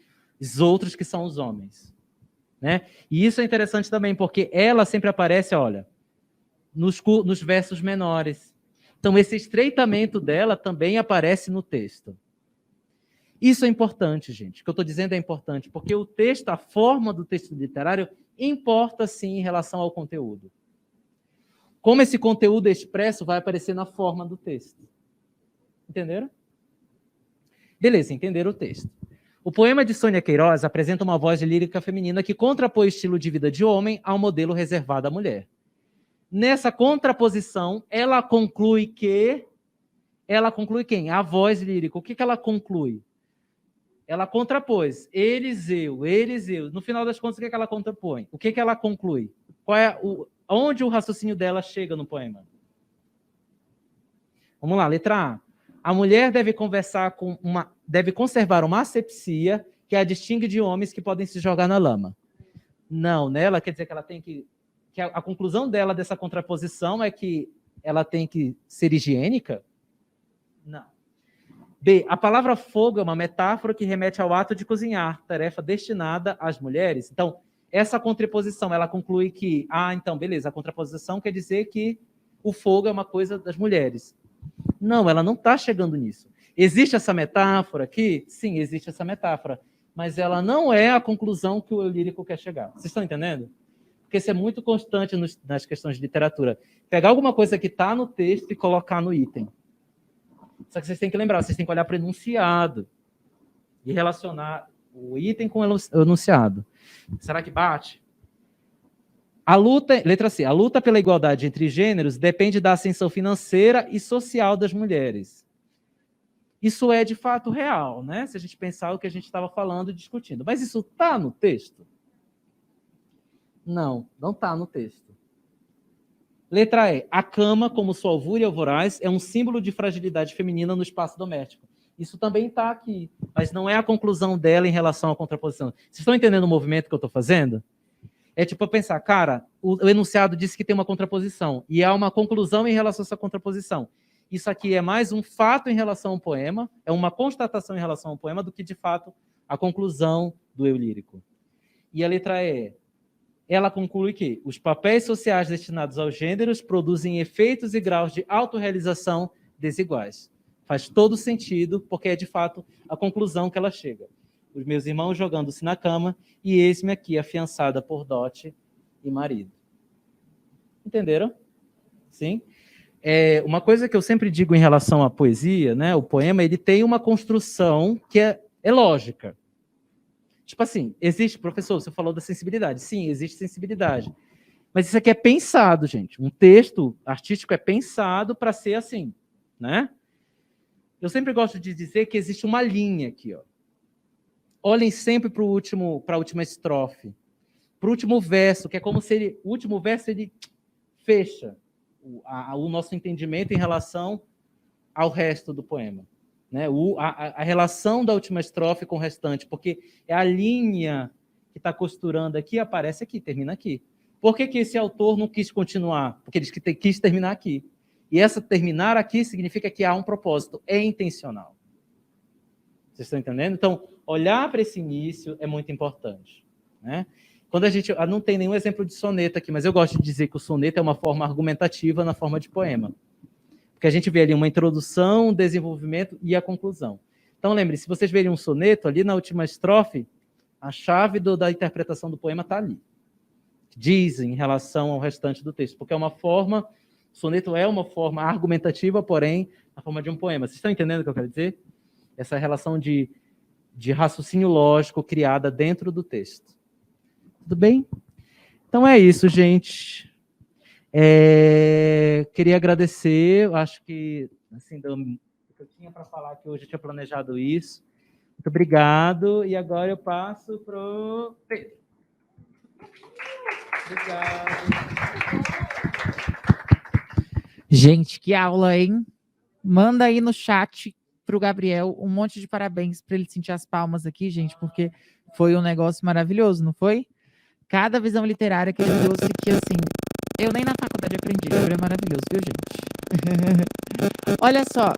outros que são os homens. Né? E isso é interessante também, porque ela sempre aparece, olha, nos versos menores. Então, esse estreitamento dela também aparece no texto. Isso é importante, gente. O que eu estou dizendo é importante, porque o texto, a forma do texto literário, importa sim em relação ao conteúdo. como esse conteúdo expresso vai aparecer na forma do texto. Entenderam? Beleza, entenderam o texto. O poema de Sônia Queiroz apresenta uma voz lírica feminina que contrapõe o estilo de vida de homem ao modelo reservado à mulher. Nessa contraposição, ela conclui quem? A voz lírica. O que ela conclui? Ela contrapôs eles, eu. No final das contas, o que ela contrapõe? O que ela conclui? Onde o raciocínio dela chega no poema? Vamos lá, letra A. A mulher deve conservar uma asepsia que a distingue de homens que podem se jogar na lama. Não, né? Ela quer dizer que ela tem que a conclusão dela dessa contraposição é que ela tem que ser higiênica? Não. B. A palavra fogo é uma metáfora que remete ao ato de cozinhar, tarefa destinada às mulheres. Então, essa contraposição, ela conclui que, então, beleza, a contraposição quer dizer que o fogo é uma coisa das mulheres. Não, ela não está chegando nisso. Existe essa metáfora aqui? Sim, existe essa metáfora. Mas ela não é a conclusão que o eu lírico quer chegar. Vocês estão entendendo? Porque isso é muito constante nas questões de literatura. Pegar alguma coisa que está no texto e colocar no item. Só que vocês têm que lembrar, vocês têm que olhar para o enunciado e relacionar o item com o enunciado. Será que bate? Letra C. A luta pela igualdade entre gêneros depende da ascensão financeira e social das mulheres. Isso é, de fato, real, né? Se a gente pensar o que a gente estava falando e discutindo. Mas isso está no texto? Não está no texto. Letra E. A cama, como sua alvura voraz, é um símbolo de fragilidade feminina no espaço doméstico. Isso também está aqui, mas não é a conclusão dela em relação à contraposição. Vocês estão entendendo o movimento que eu estou fazendo? É tipo pensar, cara, o enunciado disse que tem uma contraposição, e há uma conclusão em relação a essa contraposição. Isso aqui é mais um fato em relação ao poema, é uma constatação em relação ao poema, do que, de fato, a conclusão do eu lírico. E a letra E. Ela conclui que os papéis sociais destinados aos gêneros produzem efeitos e graus de autorrealização desiguais. Faz todo sentido, porque é, de fato, a conclusão que ela chega. Os meus irmãos jogando-se na cama e eis-me aqui afiançada por dote e marido. Entenderam? Sim? Uma coisa que eu sempre digo em relação à poesia, né, o poema, ele tem uma construção que é lógica. Tipo assim, existe, professor, você falou da sensibilidade. Sim, existe sensibilidade. Mas isso aqui é pensado, gente. Um texto artístico é pensado para ser assim, né? Eu sempre gosto de dizer que existe uma linha aqui, ó. Olhem sempre para a última estrofe, para o último verso, que é como se o último verso ele fecha o nosso entendimento em relação ao resto do poema. Né? A relação da última estrofe com o restante, porque é a linha que está costurando aqui, aparece aqui, termina aqui. Por que esse autor não quis continuar? Porque ele quis terminar aqui. E essa terminar aqui significa que há um propósito, é intencional. Vocês estão entendendo? Então, olhar para esse início é muito importante. Né? Quando a gente... não tem nenhum exemplo de soneto aqui, mas eu gosto de dizer que o soneto é uma forma argumentativa na forma de poema. Porque a gente vê ali uma introdução, um desenvolvimento e a conclusão. Então, lembre, se vocês verem um soneto, ali na última estrofe, a chave da interpretação do poema está ali. Diz em relação ao restante do texto, porque é uma forma... O soneto é uma forma argumentativa, porém, na forma de um poema. Vocês estão entendendo o que eu quero dizer? Essa relação de raciocínio lógico criada dentro do texto. Tudo bem? Então é isso, gente. Queria agradecer, acho que assim, eu tinha para falar que hoje eu tinha planejado isso. Muito obrigado. E agora eu passo para o Pedro. Obrigado. Gente, que aula, hein? Manda aí no chat para o Gabriel um monte de parabéns para ele sentir as palmas aqui, gente, porque foi um negócio maravilhoso, não foi? Cada visão literária que ele trouxe que, assim, eu nem na faculdade aprendi, Gabriel é maravilhoso, viu, gente? Olha só,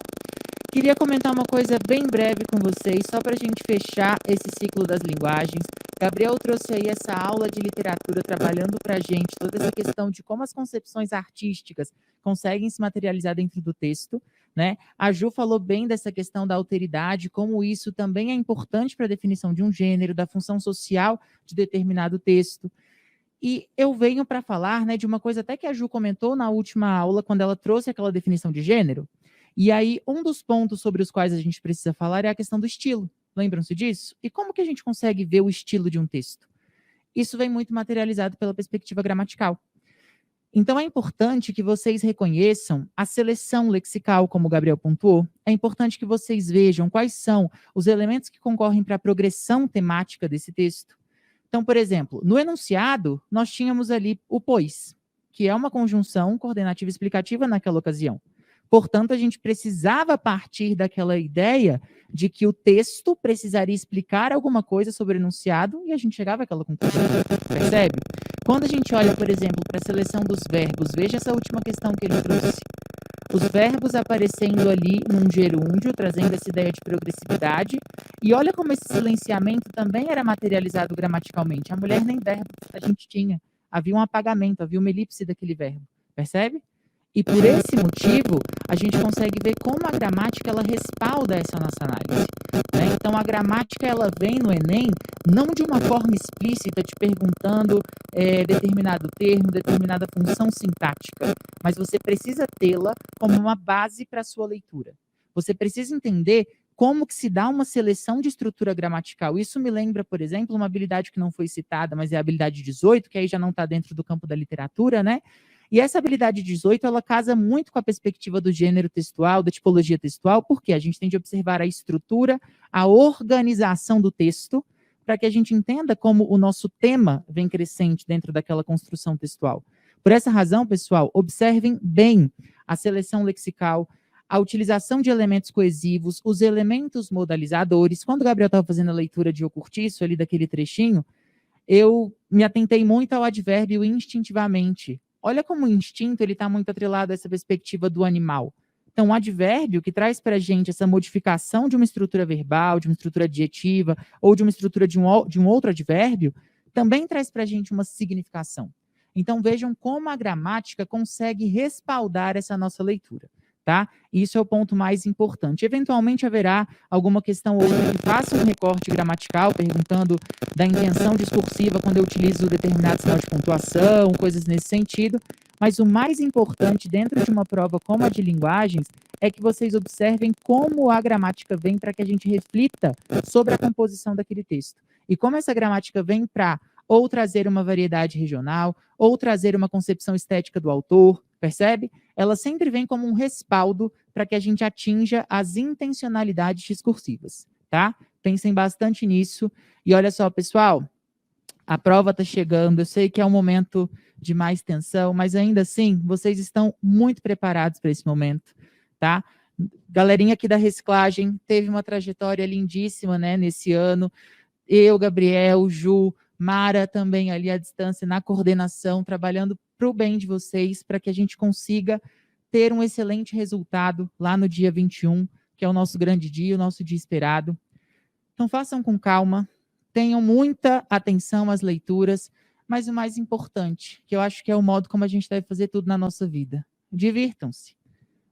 queria comentar uma coisa bem breve com vocês, só para a gente fechar esse ciclo das linguagens. Gabriel trouxe aí essa aula de literatura, trabalhando para a gente toda essa questão de como as concepções artísticas conseguem se materializar dentro do texto, né? A Ju falou bem dessa questão da alteridade, como isso também é importante para a definição de um gênero, da função social de determinado texto. E eu venho para falar, né, de uma coisa até que a Ju comentou na última aula, quando ela trouxe aquela definição de gênero. E aí, um dos pontos sobre os quais a gente precisa falar é a questão do estilo. Lembram-se disso? E como que a gente consegue ver o estilo de um texto? Isso vem muito materializado pela perspectiva gramatical. Então, é importante que vocês reconheçam a seleção lexical, como o Gabriel pontuou. É importante que vocês vejam quais são os elementos que concorrem para a progressão temática desse texto. Então, por exemplo, no enunciado, nós tínhamos ali o pois, que é uma conjunção coordenativa explicativa naquela ocasião. Portanto, a gente precisava partir daquela ideia de que o texto precisaria explicar alguma coisa sobre o enunciado e a gente chegava àquela conclusão. Percebe? Quando a gente olha, por exemplo, para a seleção dos verbos, veja essa última questão que ele trouxe. Os verbos aparecendo ali num gerúndio, trazendo essa ideia de progressividade. E olha como esse silenciamento também era materializado gramaticalmente. A mulher nem verbo a gente tinha. Havia um apagamento, havia uma elipse daquele verbo. Percebe? E por esse motivo, a gente consegue ver como a gramática ela respalda essa nossa análise. Né? Então, a gramática ela vem no Enem não de uma forma explícita, te perguntando determinado termo, determinada função sintática, mas você precisa tê-la como uma base para a sua leitura. Você precisa entender como que se dá uma seleção de estrutura gramatical. Isso me lembra, por exemplo, uma habilidade que não foi citada, mas é a habilidade 18, que aí já não está dentro do campo da literatura, né? E essa habilidade 18, ela casa muito com a perspectiva do gênero textual, da tipologia textual, porque a gente tem de observar a estrutura, a organização do texto, para que a gente entenda como o nosso tema vem crescente dentro daquela construção textual. Por essa razão, pessoal, observem bem a seleção lexical, a utilização de elementos coesivos, os elementos modalizadores. Quando o Gabriel estava fazendo a leitura de O Curtiço, ali daquele trechinho, eu me atentei muito ao advérbio instintivamente. Olha como o instinto está muito atrelado a essa perspectiva do animal. Então, o advérbio que traz para a gente essa modificação de uma estrutura verbal, de uma estrutura adjetiva, ou de uma estrutura de um outro advérbio, também traz para a gente uma significação. Então, vejam como a gramática consegue respaldar essa nossa leitura. Tá? Isso é o ponto mais importante. Eventualmente haverá alguma questão ou outra que faça um recorte gramatical, perguntando da intenção discursiva quando eu utilizo determinado sinal de pontuação, coisas nesse sentido, mas o mais importante dentro de uma prova como a de linguagens é que vocês observem como a gramática vem para que a gente reflita sobre a composição daquele texto. E como essa gramática vem para ou trazer uma variedade regional, ou trazer uma concepção estética do autor, percebe? Ela sempre vem como um respaldo para que a gente atinja as intencionalidades discursivas, tá? Pensem bastante nisso. E olha só, pessoal, a prova está chegando, eu sei que é um momento de mais tensão, mas ainda assim, vocês estão muito preparados para esse momento, tá? Galerinha aqui da reciclagem teve uma trajetória lindíssima, né, nesse ano. Eu, Gabriel, Ju, Mara também ali à distância, na coordenação, trabalhando para o bem de vocês, para que a gente consiga ter um excelente resultado lá no dia 21, que é o nosso grande dia, o nosso dia esperado. Então, façam com calma, tenham muita atenção às leituras, mas o mais importante, que eu acho que é o modo como a gente deve fazer tudo na nossa vida, divirtam-se.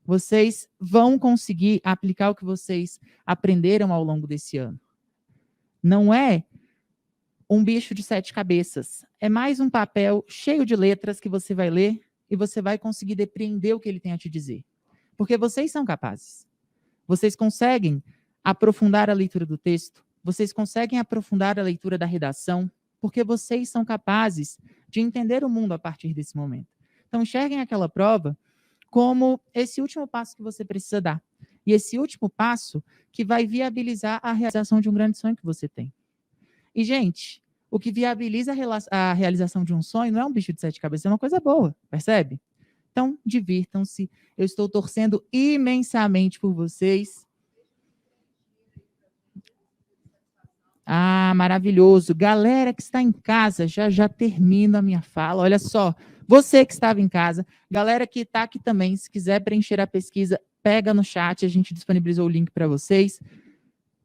Vocês vão conseguir aplicar o que vocês aprenderam ao longo desse ano. Não é um bicho de 7 cabeças. É mais um papel cheio de letras que você vai ler e você vai conseguir depreender o que ele tem a te dizer. Porque vocês são capazes. Vocês conseguem aprofundar a leitura do texto, vocês conseguem aprofundar a leitura da redação, porque vocês são capazes de entender o mundo a partir desse momento. Então, enxerguem aquela prova como esse último passo que você precisa dar. E esse último passo que vai viabilizar a realização de um grande sonho que você tem. E, gente, o que viabiliza a realização de um sonho não é um bicho de 7 cabeças, é uma coisa boa, percebe? Então, divirtam-se. Eu estou torcendo imensamente por vocês. Ah, maravilhoso. Galera que está em casa, já termino a minha fala. Olha só, você que estava em casa, galera que está aqui também, se quiser preencher a pesquisa, pega no chat, a gente disponibilizou o link para vocês.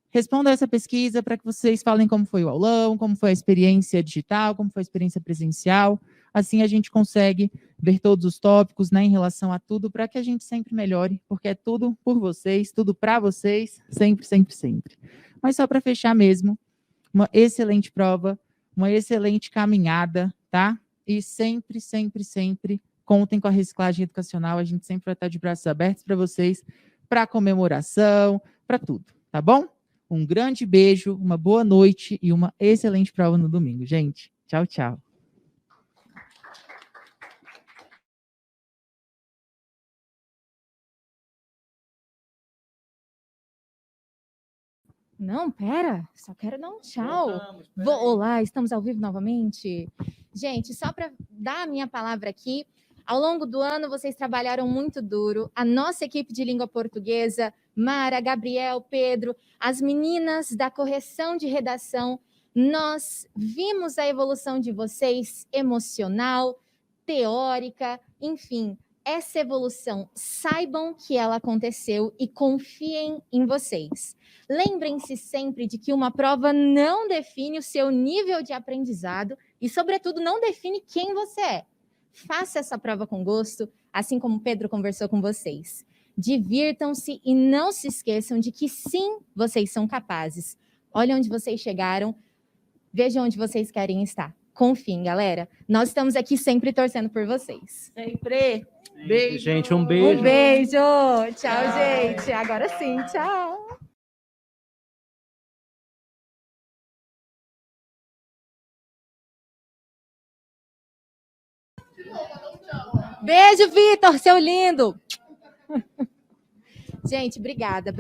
Responda essa pesquisa para que vocês falem como foi o aulão, como foi a experiência digital, como foi a experiência presencial. Assim a gente consegue ver todos os tópicos, né, em relação a tudo, para que a gente sempre melhore, porque é tudo por vocês, tudo para vocês, sempre, sempre, sempre. Mas só para fechar mesmo, uma excelente prova, uma excelente caminhada, tá? e sempre, sempre, sempre contem com a reciclagem educacional. A gente sempre vai estar de braços abertos para vocês, para comemoração, para tudo, tá bom? Um grande beijo, uma boa noite e uma excelente prova no domingo, gente. Tchau, tchau. Não, pera, só quero dar um tchau. Olá, estamos ao vivo novamente. Gente, só para dar a minha palavra aqui, ao longo do ano vocês trabalharam muito duro. A nossa equipe de língua portuguesa, Mara, Gabriel, Pedro, as meninas da correção de redação, nós vimos a evolução de vocês emocional, teórica, enfim. Essa evolução, saibam que ela aconteceu e confiem em vocês. Lembrem-se sempre de que uma prova não define o seu nível de aprendizado e, sobretudo, não define quem você é. Faça essa prova com gosto, assim como o Pedro conversou com vocês. Divirtam-se e não se esqueçam de que, sim, vocês são capazes. Olha onde vocês chegaram, vejam onde vocês querem estar. Confiem, galera. Nós estamos aqui sempre torcendo por vocês. Sempre. Beijo. Gente, um beijo. Um beijo. Tchau, gente. Agora sim, tchau. Beijo, Vitor, seu lindo. Gente, obrigada.